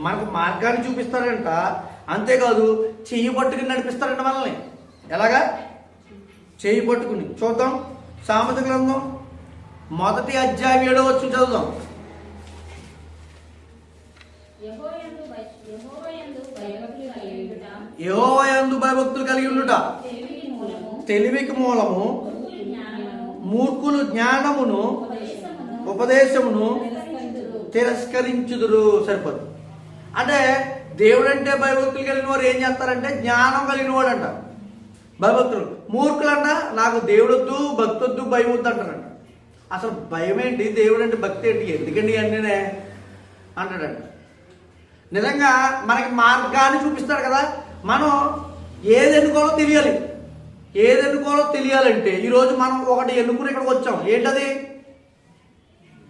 మనకు మార్గాన్ని చూపిస్తారంట. అంతేకాదు చెయ్యి పట్టుకుని నడిపిస్తారంట మనల్ని. ఎలాగా? చెయ్యి పట్టుకుని. చూద్దాం సామెత గ్రంథం 1వ అధ్యాయం 7వ వచనం చదువుదాం. యెహోవాయందు భయభక్తులు కలిగి ఉండుట యెహోవా యందు భయభక్తులు కలిగి ఉండుట తెలివికి మూలము, తెలివికి మూలము, మూర్ఖులు జ్ఞానమును, మూర్ఖులు జ్ఞానమును, ఉపదేశమును ఉపదేశమును తిరస్కరించుదురు. తిరస్కరించుదురు. సరిపోదు. అంటే దేవుడు అంటే భయభక్తులు కలిగిన వారు ఏం చేస్తారంటే జ్ఞానం కలిగిన వాడు అంట భయభక్తులు. మూర్ఖులంట నాకు దేవుడొద్దు, భక్తొద్దు, భయం వద్దు అంటారంట. అసలు భయం ఏంటి, దేవుడు అంటే భక్తి ఏంటి, ఎందుకండి అన్నీనే అంటాడంట. నిజంగా మనకి మార్గాన్ని చూపిస్తాడు కదా. మనం ఏది ఎన్నుకోవాలో తెలియాలి. ఏది ఎన్నుకోవాలో తెలియాలంటే ఈరోజు మనం ఒకటి ఎన్నుకుని ఇక్కడికి వచ్చాం. ఏంటది?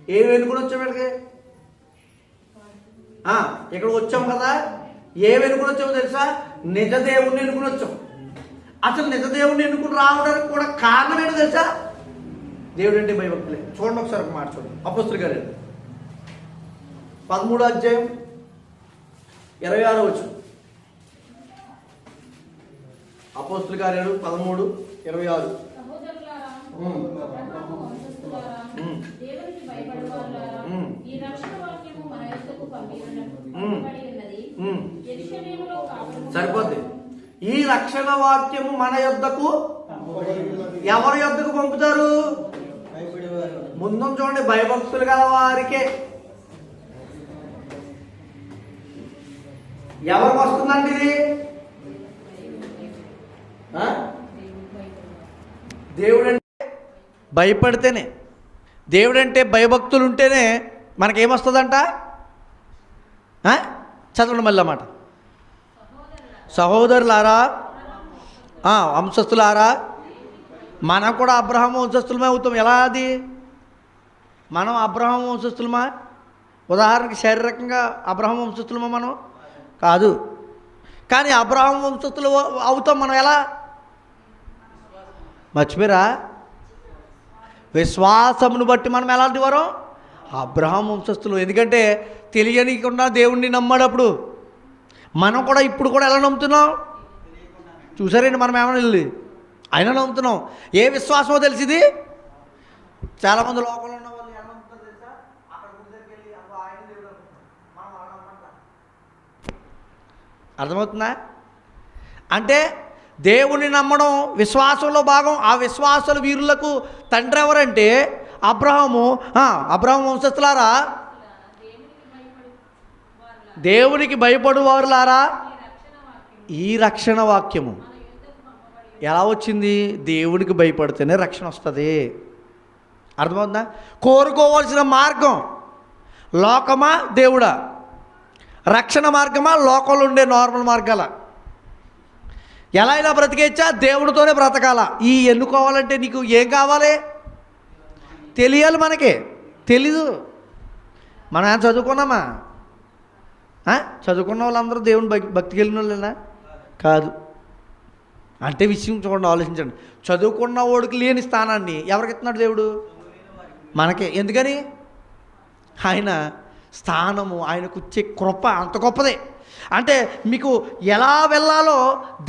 ఏమి ఎన్నుకుని వచ్చాం ఇక్కడికి? ఇక్కడికి వచ్చాం కదా. ఏమి ఎన్నుకుని వచ్చామో తెలుసా? నిజ దేవుణ్ణి ఎన్నుకుని వచ్చాం. అసలు నిజ దేవుణ్ణి ఎన్నుకుని రావడానికి కూడా కారణం ఏంటో తెలుసా? దేవుడు అంటే భయభక్తులే. చూడండి ఒకసారి ఒక మాట చూడండి. అపోస్తుల కార్యాలు 13వ అధ్యాయం 26వ వచనం. అపోస్తుల కార్యాలు 13:26. సహోదరులారా, అబ్రహాము వంశస్థులారా, దేవునికి భయపడువారులారా, ఈ రక్షణ వాక్యము మన యొద్దకు పంపబడి ఉన్నది. యెరూషలేములో కాపురము సరిపోద్ది. ఈ రక్షణ వాక్యము మన యొద్దకు ఎవరి యొద్దకు పంపుతారు? ముందు చూడండి, భయభక్తులు గల వారికే. ఎవరికి వస్తుందండి ఇది? దేవుడంటే భయపడితేనే, దేవుడంటే భయభక్తులు ఉంటేనే మనకేమొస్తుందంట? చదవండి మళ్ళీ మాట. సహోదరులారా, వంశస్థులారా, మనం కూడా అబ్రహాము వంశస్థులమే అవుతాం. ఎలా అది? మనం అబ్రహాము వంశస్థులమా? ఉదాహరణకి శారీరకంగా అబ్రహాము వంశస్థులమా? మనం కాదు. కానీ అబ్రహాము వంశస్థులు అవుతాం మనం ఎలా? మర్చిపోయారా? విశ్వాసమును బట్టి మనం ఎలాంటి వారం? అబ్రహాము వంశస్థులు. ఎందుకంటే తెలియనికుండా దేవుణ్ణి నమ్మాడప్పుడు. మనం కూడా ఇప్పుడు కూడా ఎలా నమ్ముతున్నాం? చూసారండి, మనం ఏమైనా వెళ్ళి అయినా నమ్ముతున్నాం. ఏ విశ్వాసమో తెలిసింది. చాలామంది లోకంలో ఉన్న వాళ్ళు ఎలా నమ్ముతారు తెలుసా? అక్కడ గుడి దగ్గరికి వెళ్ళి ఆయన దేవుడు మనం అలా నమ్మంటాం. అర్థమవుతుందా? అంటే దేవుణ్ణి నమ్మడం విశ్వాసంలో భాగం. ఆ విశ్వాసుల వీరులకు తండ్రి ఎవరంటే అబ్రహాము. అబ్రహాము వంశస్థులారా, దేవునికి భయపడు వారులారా, ఈ రక్షణ వాక్యము ఎలా వచ్చింది? దేవునికి భయపడితేనే రక్షణ వస్తుంది. అర్థమవుతుందా? కోరుకోవాల్సిన మార్గం లోకమా దేవుడా? రక్షణ మార్గమా లోకంలో ఉండే నార్మల్ మార్గాల? ఎలా అయినా బ్రతికేచ్చా? దేవుడితోనే బ్రతకాల. ఈ ఎన్నుకోవాలంటే నీకు ఏం కావాలి? తెలియాలి. మనకే తెలీదు. మనం ఏం చదువుకున్నామా? చదువుకున్న వాళ్ళందరూ దేవుని భక్తికి వెళ్ళిన వాళ్ళేనా? కాదు. అంటే విషయం చూడండి, ఆలోచించండి. చదువుకున్న వాడికి లేని స్థానాన్ని ఎవరికి ఇస్తున్నాడు దేవుడు? మనకే. ఎందుకని? ఆయన స్థానము, ఆయనకు వచ్చే కృప అంత గొప్పదే. అంటే మీకు ఎలా వెళ్ళాలో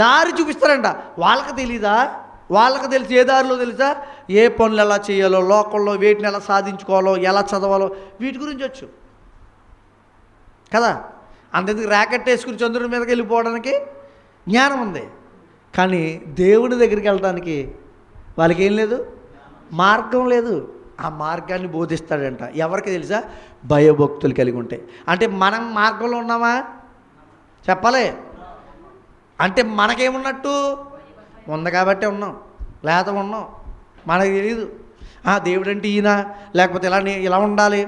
దారి చూపిస్తారంట. వాళ్ళకి తెలీదా? వాళ్ళకి తెలిసి ఏ దారిలో తెలుసా? ఏ పనులు ఎలా చేయాలో, లోకంలో వేటిని ఎలా సాధించుకోవాలో, ఎలా చదవాలో, వీటి గురించి వచ్చు కదా. అంతెందుకు ర్యాకెట్ వేసుకుని చంద్రుడి మీదకి వెళ్ళిపోవడానికి జ్ఞానం ఉంది. కానీ దేవుడి దగ్గరికి వెళ్ళడానికి వాళ్ళకి ఏం లేదు, మార్గం లేదు. ఆ మార్గాన్ని బోధిస్తాడంట. ఎవరికి తెలుసా? భయభక్తులు కలిగి ఉంటాయి. అంటే మనం మార్గంలో ఉన్నామా? చెప్పాలి. అంటే మనకేమున్నట్టు? ఉంది కాబట్టే ఉన్నాం, లేత ఉన్నాం, మనకు తెలియదు. దేవుడంటే ఈయన, లేకపోతే ఇలా ఉండాలి,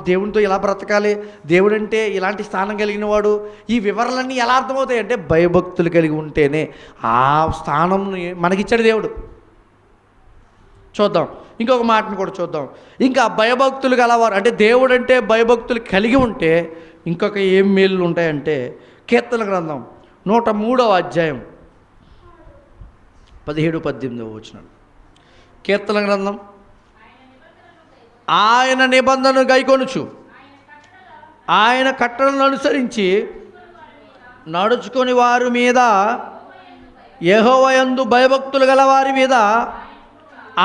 దేవునితో ఇలా బ్రతకాలి, దేవుడంటే ఇలాంటి స్థానం కలిగిన వాడు, ఈ వివరాలన్నీ ఎలా అర్థమవుతాయి అంటే భయభక్తులు కలిగి ఉంటేనే ఆ స్థానం మనకిచ్చాడు దేవుడు. చూద్దాం ఇంకొక మాటను కూడా చూద్దాం. ఇంకా భయభక్తులు గలవారు అంటే దేవుడు అంటే భయభక్తులు కలిగి ఉంటే ఇంకొక ఏం మేలు ఉంటాయంటే కీర్తన గ్రంథం 103వ అధ్యాయం 17-18 వచనం. కీర్తన గ్రంథం, ఆయన నిబంధనను గైకొనుచు ఆయన కట్టడలను అనుసరించి నడుచుకొని వారి మీద, యెహోవా యందు భయభక్తులు గల వారి మీద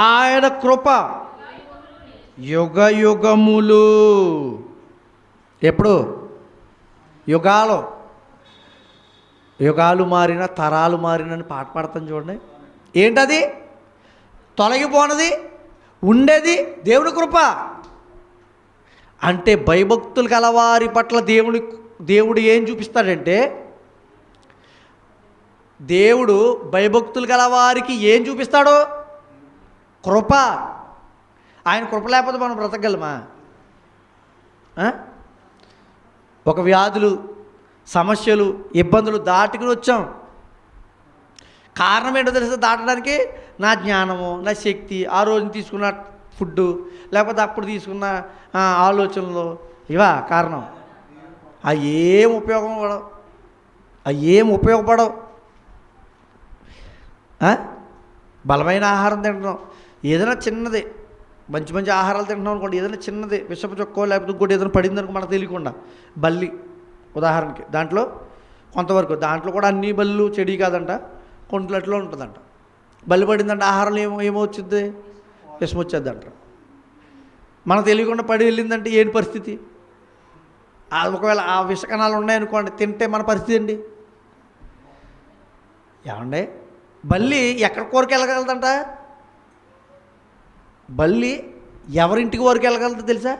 ఆయన కృప యుగ యుగములు. ఎప్పుడు? యుగాలు మారిన తరాలు మారినని పాట పాడతాను చూడండి. ఏంటది? తొలగిపోనది ఉండేది దేవుని కృప. అంటే భయభక్తులు గలవారి పట్ల దేవుడు ఏం చూపిస్తాడంటే, దేవుడు భయభక్తులు గలవారికి ఏం చూపిస్తాడో? కృప. ఆయన కృప లేకపోతే మనం బ్రతకగలమా? ఒక వ్యాధులు, సమస్యలు, ఇబ్బందులు దాటుకుని వచ్చాం. కారణం ఏంటో తెలిస్తే దాటడానికి నా జ్ఞానము, నా శక్తి, ఆ రోజున తీసుకున్న ఫుడ్డు, లేకపోతే అప్పుడు తీసుకున్న ఆలోచనలు, ఇవా కారణం. అవి ఏం ఉపయోగపడవు. బలమైన ఆహారం తింటున్నాం, ఏదైనా చిన్నది, మంచి మంచి ఆహారాలు తింటున్నాం అనుకోండి, ఏదైనా చిన్నది విషపు చొక్కో లేకపోతే ఇంకోటి ఏదైనా పడిందనుకో మనకు తెలియకుండా, బల్లి ఉదాహరణకి, దాంట్లో కొంతవరకు, దాంట్లో కూడా అన్ని బళ్ళు చెడి కాదంట, కొంట్లట్లో ఉంటుందంట. బల్లి పడిందంటే ఆహారంలో ఏమొచ్చుద్ది? విషం వచ్చేద్దంట. మనకు తెలియకుండా పడి వెళ్ళిందంటే ఏంటి పరిస్థితి? ఒకవేళ ఆ విషకణాలు ఉన్నాయనుకోండి, తింటే మన పరిస్థితి ఏంటి? ఏమండే, బల్లి ఎక్కడ కోరిక వెళ్ళగలదంట? బల్లి ఎవరింటికి వరకు వెళ్ళగలదో తెలుసా?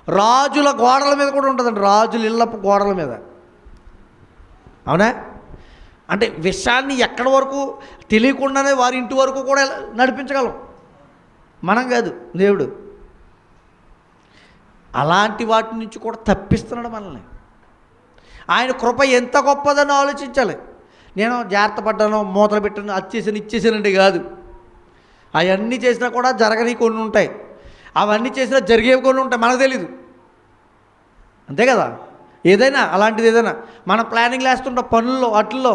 రాజుల గోడల మీద కూడా ఉంటుందండి, రాజుల ఇళ్ళ గోడల మీద. అవునా? అంటే విషాన్ని ఎక్కడి వరకు తెలియకుండానే వారి ఇంటి వరకు కూడా నడిపించగలం. మనం కాదు, దేవుడు. అలాంటి వాటి నుంచి కూడా తప్పిస్తున్నాడు మనల్ని. ఆయన కృప ఎంత గొప్పదని ఆలోచించాలి. నేను జాగ్రత్త పడ్డాను, మూతలు పెట్టాను, అది ఇచ్చేసానండి కాదు. అవన్నీ చేసినా కూడా జరగని కొన్ని ఉంటాయి, అవన్నీ చేసినా జరిగేవి కొన్ని ఉంటాయి, మనకు తెలీదు. అంతే కదా? ఏదైనా అలాంటిది ఏదైనా మనం ప్లానింగ్ వేస్తుంటాం, పనుల్లో వాటిల్లో,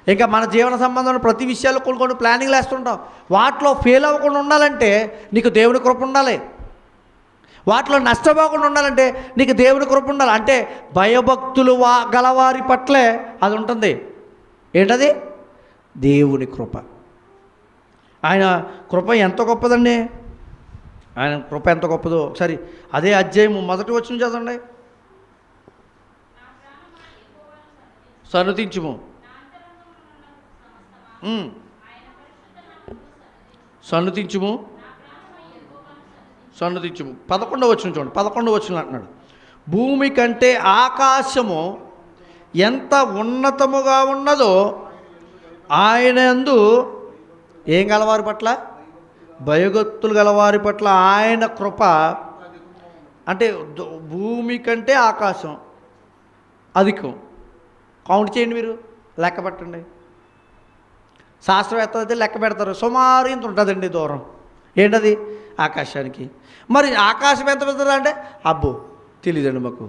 ఇంకా మన జీవన సంబంధమైన ప్రతి విషయాల్లో కొన్ని ప్లానింగ్ వేస్తుంటాం. వాటిలో ఫెయిల్ అవ్వకుండా ఉండాలంటే నీకు దేవుని కృప ఉండాలి. వాటిలో నష్టపోకుండా ఉండాలంటే నీకు దేవుని కృప ఉండాలి. అంటే భయభక్తులు గలవారి పట్లే అది ఉంటుంది. ఏంటది? దేవుని కృప. ఆయన కృప ఎంత గొప్పదండి. ఆయన కృప ఎంత గొప్పదో ఒకసారి అదే అధ్యాయం 1 వచనం చదవండి. సన్నతించుము, సన్నతించుము, సన్నతించుము. 11వ వచనం చూడండి. 11వ వచనం అంటున్నాడు, భూమి కంటే ఆకాశము ఎంత ఉన్నతముగా ఉన్నదో ఆయన యందు ఏం గలవారి పట్ల? భయభక్తులు గలవారి పట్ల ఆయన కృప. అంటే భూమి కంటే ఆకాశం అధికం. కౌంట్ చేయండి, మీరు లెక్క పెట్టండి. శాస్త్రవేత్త అయితే లెక్క పెడతారు, సుమారు ఇంత ఉంటుందండి దూరం. ఏంటది? ఆకాశానికి. మరి ఆకాశం ఎంత పెద్దదా అంటే అబ్బో తెలియదండి మాకు.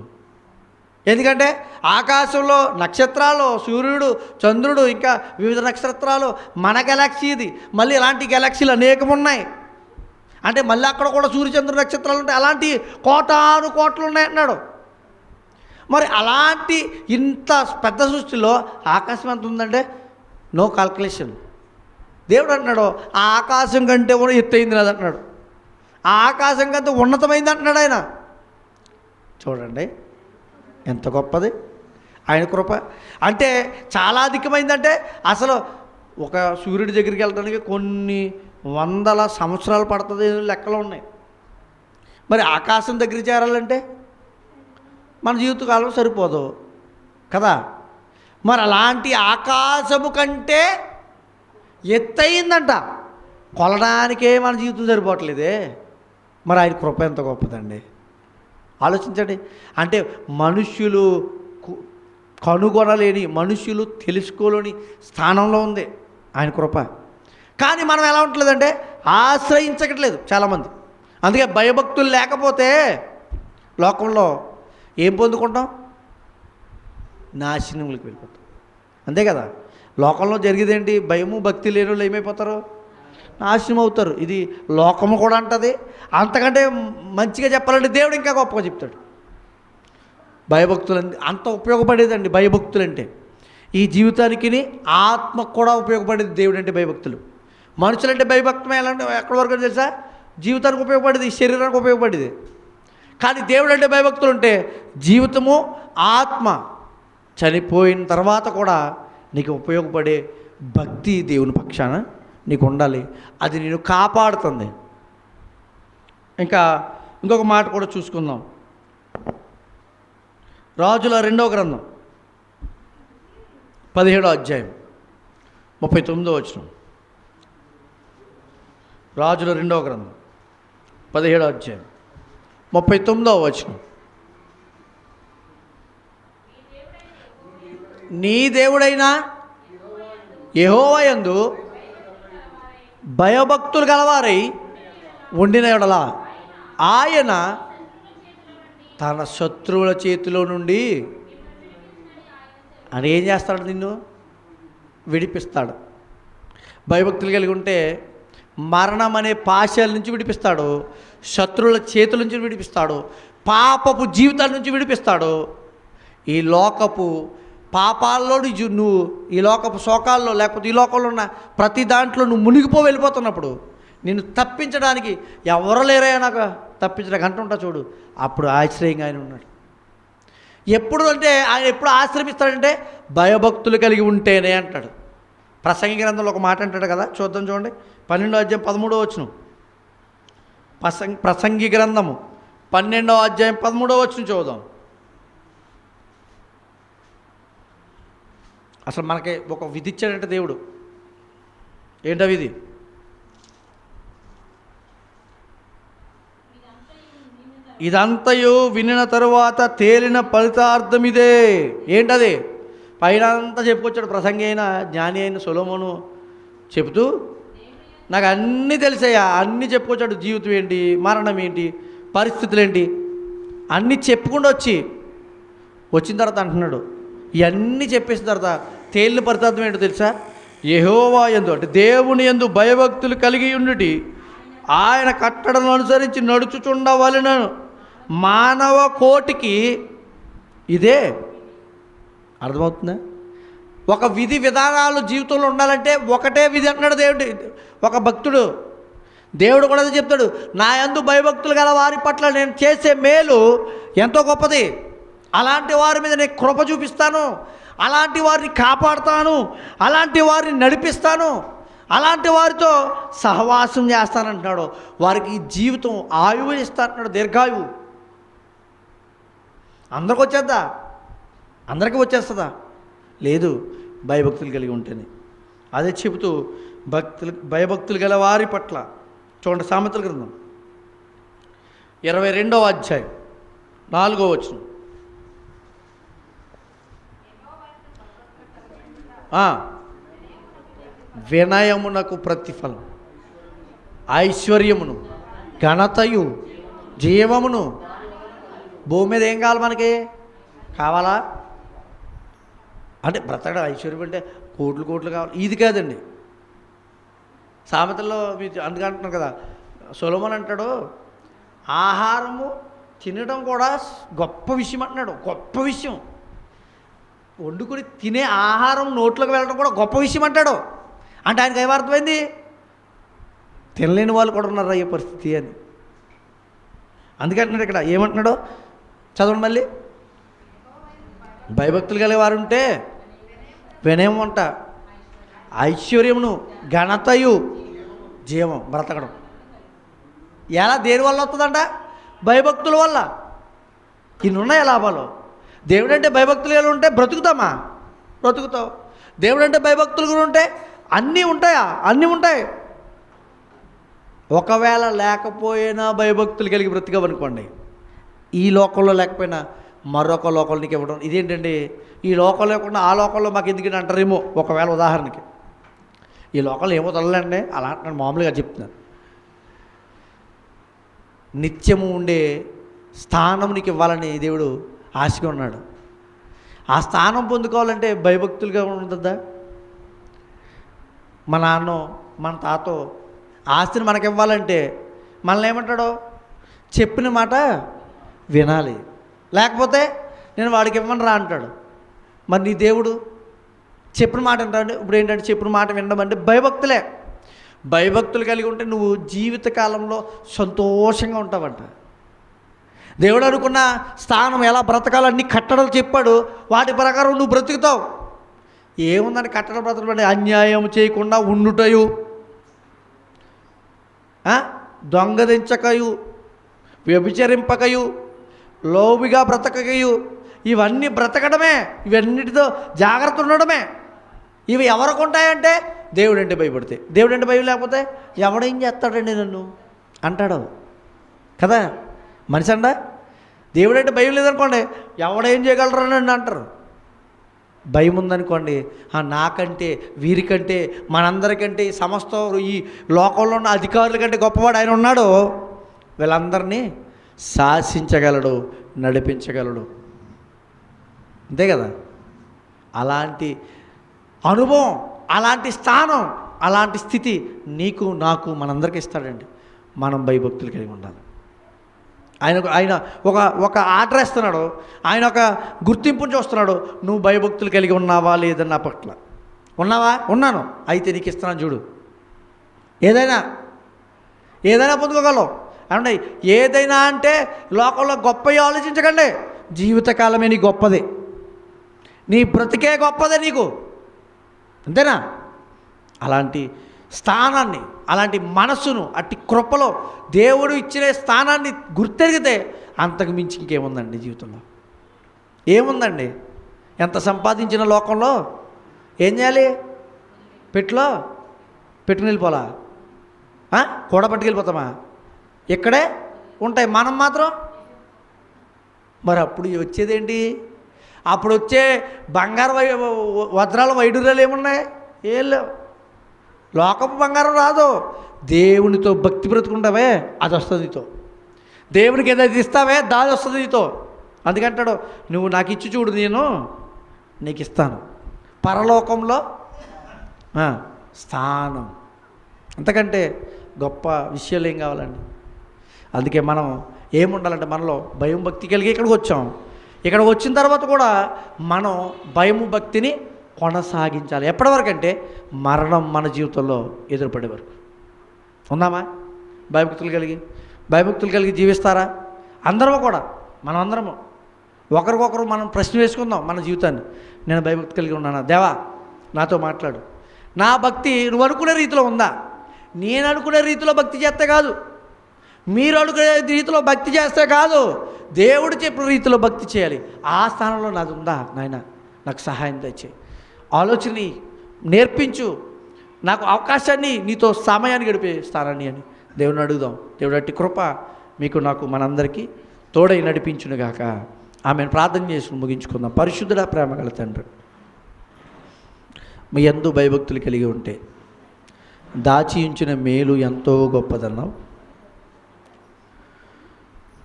ఎందుకంటే ఆకాశంలో నక్షత్రాలు, సూర్యుడు, చంద్రుడు, ఇంకా వివిధ నక్షత్రాలు, మన గెలాక్సీ ఇది. మళ్ళీ ఇలాంటి గెలాక్సీలు అనేకం ఉన్నాయి. అంటే మళ్ళీ అక్కడ కూడా సూర్యచంద్రుడు నక్షత్రాలు ఉంటాయి. అలాంటి కోటాను కోట్లు ఉన్నాయన్నాడు. మరి అలాంటి ఇంత పెద్ద సృష్టిలో ఆకాశం ఎంత ఉందంటే నో కాల్కులేషన్. దేవుడు అంటున్నాడు ఆ ఆకాశం కంటే కూడా ఎత్తైంది నాది అంటున్నాడు. ఆ ఆకాశం కంటే ఉన్నతమైంది అంటున్నాడు ఆయన. చూడండి ఎంత గొప్పది ఆయన కృప. అంటే చాలా అధికమైందంటే అసలు ఒక సూర్యుడి దగ్గరికి వెళ్ళడానికి కొన్ని వందల సంవత్సరాలు పడుతుంది లెక్కలు ఉన్నాయి. మరి ఆకాశం దగ్గరికి చేరాలంటే మన జీవితకాలం సరిపోదు కదా. మరి అలాంటి ఆకాశము కంటే ఎత్తయిందంట కొలడానికే మన జీవితం సరిపోవట్లేదే, మరి ఆయన కృప ఎంత గొప్పదండి. ఆలోచించండి. అంటే మనుష్యులు కనుగొనలేని, మనుష్యులు తెలుసుకోలేని స్థానంలో ఉంది ఆయన కృప. కానీ మనం ఎలా ఉంటలేదంటే ఆశ్రయించట్లేదు చాలామంది. అందుకే భయభక్తులు లేకపోతే లోకంలో ఏం పొందుకుంటాం? నాశనంలోకి వెళ్ళిపోతాం. అంతే కదా, లోకంలో జరిగేదేంటి? భయము భక్తి లేని వాళ్ళు ఏమైపోతారు? నాశనం అవుతారు. ఇది లోకము కూడా అంటది. అంతకంటే మంచిగా చెప్పాలంటే దేవుడు ఇంకా గొప్పగా చెప్తాడు. భయభక్తులు అంత ఉపయోగపడేదండి భయభక్తులు అంటే. ఈ జీవితానికి ఆత్మకు కూడా ఉపయోగపడేది దేవుడు అంటే భయభక్తులు. మనుషులంటే భయభక్తం ఎలాంటి ఎక్కడి వరకు తెలుసా? జీవితానికి ఉపయోగపడేది, శరీరానికి ఉపయోగపడేది. కానీ దేవుడు అంటే భయభక్తులు ఉంటే జీవితము ఆత్మ చనిపోయిన తర్వాత కూడా నీకు ఉపయోగపడే భక్తి దేవుని పక్షాన నీకు ఉండాలి. అది నేను కాపాడుతుంది. ఇంకొక మాట కూడా చూసుకుందాం. రాజుల 2వ గ్రంథం 17వ అధ్యాయం 39వ వచనం. రాజుల 2వ గ్రంథం 17వ అధ్యాయం 39వ వచనం. నీ దేవుడైన యెహోవా యందు భయభక్తులు గలవారై ఉండిన యెడల ఆయన తన శత్రువుల చేతిలో నుండి అని ఏం చేస్తాడు? నిన్ను విడిపిస్తాడు. భయభక్తులు కలిగి ఉంటే మరణం అనే పాశాల నుంచి విడిపిస్తాడు, శత్రువుల చేతుల నుంచి విడిపిస్తాడు, పాపపు జీవితాల నుంచి విడిపిస్తాడు. ఈ లోకపు పాపాల్లో నువ్వు ఈ లోకపు శోకాల్లో లేకపోతే ఈ లోకంలో ఉన్న ప్రతి దాంట్లో నువ్వు వెళ్ళిపోతున్నప్పుడు నిన్ను తప్పించడానికి ఎవరు లేరా నాకు తప్పించడానికి అంటుంటా చూడు, అప్పుడు ఆశ్రయంగా ఆయన ఉన్నాడు. ఎప్పుడు అంటే ఆయన ఎప్పుడు ఆశ్రమిస్తాడంటే భయభక్తులు కలిగి ఉంటేనే అంటాడు. ప్రసంగి గ్రంథంలో ఒక మాట అంటాడు కదా, చూద్దాం చూడండి. 12వ అధ్యాయం 13వ వచనం. ప్రసంగి గ్రంథము 12వ అధ్యాయం 13వ వచనం చూద్దాం. అసలు మనకి ఒక విధి ఇచ్చాడంటే దేవుడు. ఏంటో విధి? ఇదంతయు వినిన తరువాత తేలిన ఫలితార్థం ఇదే. ఏంటది? పైన అంతా చెప్పుకొచ్చాడు ప్రసంగి అయిన జ్ఞాని అయిన సొలొమోను చెబుతూ, నాకు అన్నీ తెలిసాయా, అన్నీ చెప్పుకొచ్చాడు. జీవితం ఏంటి, మరణం ఏంటి, పరిస్థితులు ఏంటి అన్నీ చెప్పుకుండా వచ్చిన తర్వాత అంటున్నాడు, ఇవన్నీ చెప్పేసిన తర్వాత తేలిన ఫలితార్థం ఏంటో తెలుసా? యెహోవా యందు అంటే దేవుని యందు భయభక్తులు కలిగి ఉండుటి, ఆయన కట్టడలను అనుసరించి నడుచుచుండవలెను మానవ కోటికి. ఇదే అర్థమవుతుందా? ఒక విధి విధానాలు జీవితంలో ఉండాలంటే ఒకటే విధి అంటున్నాడు దేవుడు. ఒక భక్తుడు దేవుడు కూడా చెప్తాడు, నా యందు భయభక్తులు గల వారి పట్ల నేను చేసే మేలు ఎంతో గొప్పది, అలాంటి వారి మీద నేను కృప చూపిస్తాను, అలాంటి వారిని కాపాడుతాను, అలాంటి వారిని నడిపిస్తాను, అలాంటి వారితో సహవాసం చేస్తానంటున్నాడు. వారికి జీవితం ఆయువు ఇస్తానంటున్నాడు, దీర్ఘాయువు. అందరికి వచ్చేద్దా? అందరికీ వచ్చేస్తుందా? లేదు, భయభక్తులు కలిగి ఉంటేనే. అదే చెబుతూ భయభక్తులు గల వారి పట్ల చూడండి. సామెతల గ్రంథం 22వ అధ్యాయం 4వ వచనం. వినయమునకు ప్రతిఫలం, ఐశ్వర్యమును, ఘనతయు, జీవమును. భూమి మీద ఏం కావాలి మనకి? కావాలా అంటే బ్రతకడం, ఐశ్వర్యం అంటే కోట్లు కోట్లు కావాలి, ఇది కాదండి. సామెతల్లో మీరు అందుకంటున్నారు కదా, సొలొమోను అంటాడు, ఆహారము తినడం కూడా గొప్ప విషయం అంటున్నాడు. గొప్ప విషయం. వండుకొని తినే ఆహారం నోట్లోకి వెళ్ళడం కూడా గొప్ప విషయం అంటాడు. అంటే ఆయనకి ఏమర్థమైంది? తినలేని వాళ్ళు కూడా ఉన్నారు అయ్యే పరిస్థితి అని. అందుకంటున్నాడు ఇక్కడ. ఏమంటున్నాడు చదవండి మళ్ళీ. భయభక్తులు కలిగే వారు ఉంటే వినయం అంట, ఐశ్వర్యమును, ఘనతయు, జీవం, బ్రతకడం. ఎలా దేని వల్ల వస్తుందంట? భయభక్తుల వల్ల. ఇన్ని ఉన్నాయి లాభాలు. దేవుడు అంటే భయభక్తులు కలిగి ఉంటే బ్రతుకుతామా? బ్రతుకుతావు. దేవుడు అంటే భయభక్తులు కూడా ఉంటే అన్నీ ఉంటాయా? అన్నీ ఉంటాయి. ఒకవేళ లేకపోయినా భయభక్తులు కలిగి బ్రతికామనుకోండి, ఈ లోకంలో లేకపోయినా మరొక లోకంలో నీకు ఇవ్వడం. ఇదేంటండి, ఈ లోకం లేకుండా ఆ లోకంలో మాకు ఎందుకని అంటారేమో. ఒకవేళ ఉదాహరణకి ఈ లోకంలో ఏమో తొలలండి, అలా నేను మామూలుగా చెప్తున్నాను. నిత్యము ఉండే స్థానం నీకు ఇవ్వాలని దేవుడు ఆశగా ఉన్నాడు. ఆ స్థానం పొందుకోవాలంటే భయభక్తులుగా ఉంటుందా? మా నాన్నో మన తాతో ఆస్తిని మనకి ఇవ్వాలంటే మనల్ని ఏమంటాడో చెప్పిన మాట వినాలి, లేకపోతే నేను వాడికి ఇవ్వను రా అంటాడు. మరి నీ దేవుడు చెప్పిన మాట వింటాడు. ఇప్పుడు ఏంటంటే చెప్పిన మాట వినడం అంటే భయభక్తులే. భయభక్తులు కలిగి ఉంటే నువ్వు జీవితకాలంలో సంతోషంగా ఉంటావంట. దేవుడు అనుకున్న స్థానం ఎలా బ్రతకాలని కట్టడలు చెప్పాడు, వాటి ప్రకారం నువ్వు బ్రతుకుతావు. ఏముందని కట్టడ బ్రతకడం? అన్యాయం చేయకుండా ఉండుటయు, దొంగదించకయు, వ్యభిచరింపకయు, లోబిగా బ్రతకయు, ఇవన్నీ బ్రతకడమే, ఇవన్నిటితో జాగ్రత్త ఉండడమే. ఇవి ఎవరికి ఉంటాయంటే దేవుడు అంటే భయపడితే. దేవుడు అంటే భయం లేకపోతే ఎవడేం చేస్తాడండి నన్ను అంటాడు కదా. మనిషి అండ దేవుడు అంటే భయం లేదనుకోండి, ఎవడేం చేయగలరా నన్ను అంటారు. భయం ఉందనుకోండి, నాకంటే వీరికంటే మనందరికంటే సమస్త ఈ లోకంలో ఉన్న అధికారుల కంటే గొప్పవాడు ఆయన ఉన్నాడు. వీళ్ళందరినీ శాసించగలడు, నడిపించగలడు. అంతే కదా. అలాంటి అనుభవం, అలాంటి స్థానం, అలాంటి స్థితి నీకు నాకు మనందరికీ ఇస్తాడండి. మనం భయభక్తులు కలిగి ఉండాలి. ఆయన ఒక ఆర్డర్ ఇస్తున్నాడు, ఆయన ఒక గుర్తింపుని చూస్తున్నాడు. నువ్వు భయభక్తులు కలిగి ఉన్నావా లేదని నా పట్ల. ఉన్నావా? ఉన్నాను. అయితే నీకు ఇస్తున్నాను చూడు. ఏదైనా పొందుకోగలవు. అంటే ఏదైనా అంటే లోకంలో గొప్పవి ఆలోచించకండి. జీవితకాలమే నీ గొప్పది, నీ బ్రతికే గొప్పదే నీకు. అంతేనా? అలాంటి స్థానాన్ని, అలాంటి మనస్సును, అట్టి కృపలో దేవుడు ఇచ్చిన స్థానాన్ని గుర్తెరిగితే అంతకు మించి ఇంకేముందండి జీవితంలో? ఏముందండి? ఎంత సంపాదించిన లోకంలో ఏం చేయాలి? పెట్టుకుని వెళ్ళిపోలా? కూడా పట్టుకెళ్ళిపోతామా? ఇక్కడే ఉంటాయి. మనం మాత్రం మరి అప్పుడు వచ్చేదేంటి? అప్పుడు వచ్చే బంగారు వజ్రాల వైడూర్యాలు ఏమున్నాయి? ఏం లేవు. లోకపు బంగారం రాదు. దేవునితో భక్తి బ్రతుకుంటావే అది వస్తుంది నీతో. దేవునికి ఏదైతే ఇస్తావే దాది వస్తుంది నీతో. అందుకంటాడు, నువ్వు నాకు ఇచ్చి చూడు, నేను నీకు ఇస్తాను పరలోకంలో స్థానం. అంతకంటే గొప్ప విషయాలు ఏం కావాలండి? అందుకే మనం ఏముండాలంటే మనలో భయం భక్తి కలిగి ఇక్కడికి వచ్చాం. ఇక్కడికి వచ్చిన తర్వాత కూడా మనం భయము భక్తిని కొనసాగించాలి. ఎప్పటి వరకు అంటే మరణం మన జీవితంలో ఎదురుపడే వరకు. ఉందామా భయభక్తులు కలిగి జీవిస్తారా? అందరము కూడా, మనం అందరము ఒకరికొకరు మనం ప్రశ్న వేసుకుందాం మన జీవితాన్ని. నేను భయభక్తి కలిగి ఉన్నానా? దేవా నాతో మాట్లాడు. నా భక్తి నువ్వు అనుకునే రీతిలో ఉందా? నేను అనుకునే రీతిలో భక్తి చేస్తే కాదు, మీరు అనుకునే రీతిలో భక్తి చేస్తే కాదు, దేవుడు చెప్పిన రీతిలో భక్తి చేయాలి. ఆ స్థానంలో నాది ఉందా నాయన? నాకు సహాయం తెచ్చేయి, ఆలోచన నేర్పించు, నాకు అవకాశాన్ని, నీతో సమయాన్ని గడిపే స్థానాన్ని అని దేవుని అడుగుదాం. దేవుడు అట్టి కృప మీకు నాకు మనందరికీ తోడై నడిపించునుగాక. ఆమెను ప్రార్థన చేసి ముగించుకుందాం. పరిశుద్ధుడా, ప్రేమగల తండ్రి, మీ యందు భయభక్తులు కలిగి ఉంటే దాచి ఉంచిన మేలు ఎంతో గొప్పదన్నావు.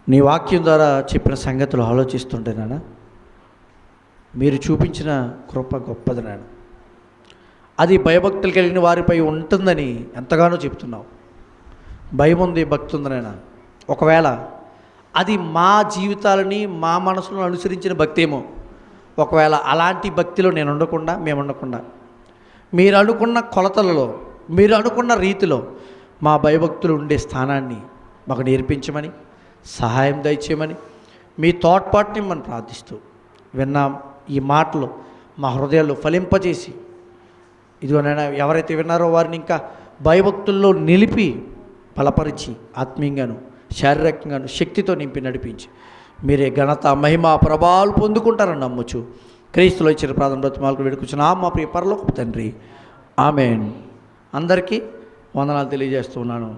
నీ వాక్యం ద్వారా చెప్పిన సంగతులు ఆలోచిస్తుంటే నాన్న, మీరు చూపించిన కృప గొప్పది నాన్న. అది భయభక్తులు కలిగిన వారిపై ఉంటుందని ఎంతగానో చెప్తున్నావు. భయం ఉంది, భక్తి ఉంది నాయన. ఒకవేళ అది మా జీవితాలని, మా మనసులను అనుసరించిన భక్తి ఏమో. ఒకవేళ అలాంటి భక్తిలో నేను ఉండకుండా, మేము ఉండకుండా, మీరు అనుకున్న కొలతలలో, మీరు అనుకున్న రీతిలో మా భయభక్తులు ఉండే స్థానాన్ని మాకు నేర్పించమని, సహాయం దయచేయమని, మీ తోడ్పాటుని మనం ప్రార్థిస్తూ విన్నాం. ఈ మాటలు మా హృదయాల్లో ఫలింపజేసి, ఇదిగోనైనా ఎవరైతే విన్నారో వారిని ఇంకా భయభక్తుల్లో నిలిపి బలపరిచి, ఆత్మీయంగాను శారీరకంగాను శక్తితో నింపి నడిపించి, మీరే ఘనత మహిమ ప్రభావాలు పొందుకుంటారని నమ్మొచ్చు. క్రీస్తులో ఇచ్చిన ప్రార్థన బ్రతిమాలకు వేడుకొచ్చిన మా ప్రియ పరలోకపు తండ్రి, ఆమేన్. అందరికీ వందనాలు తెలియజేస్తున్నాను.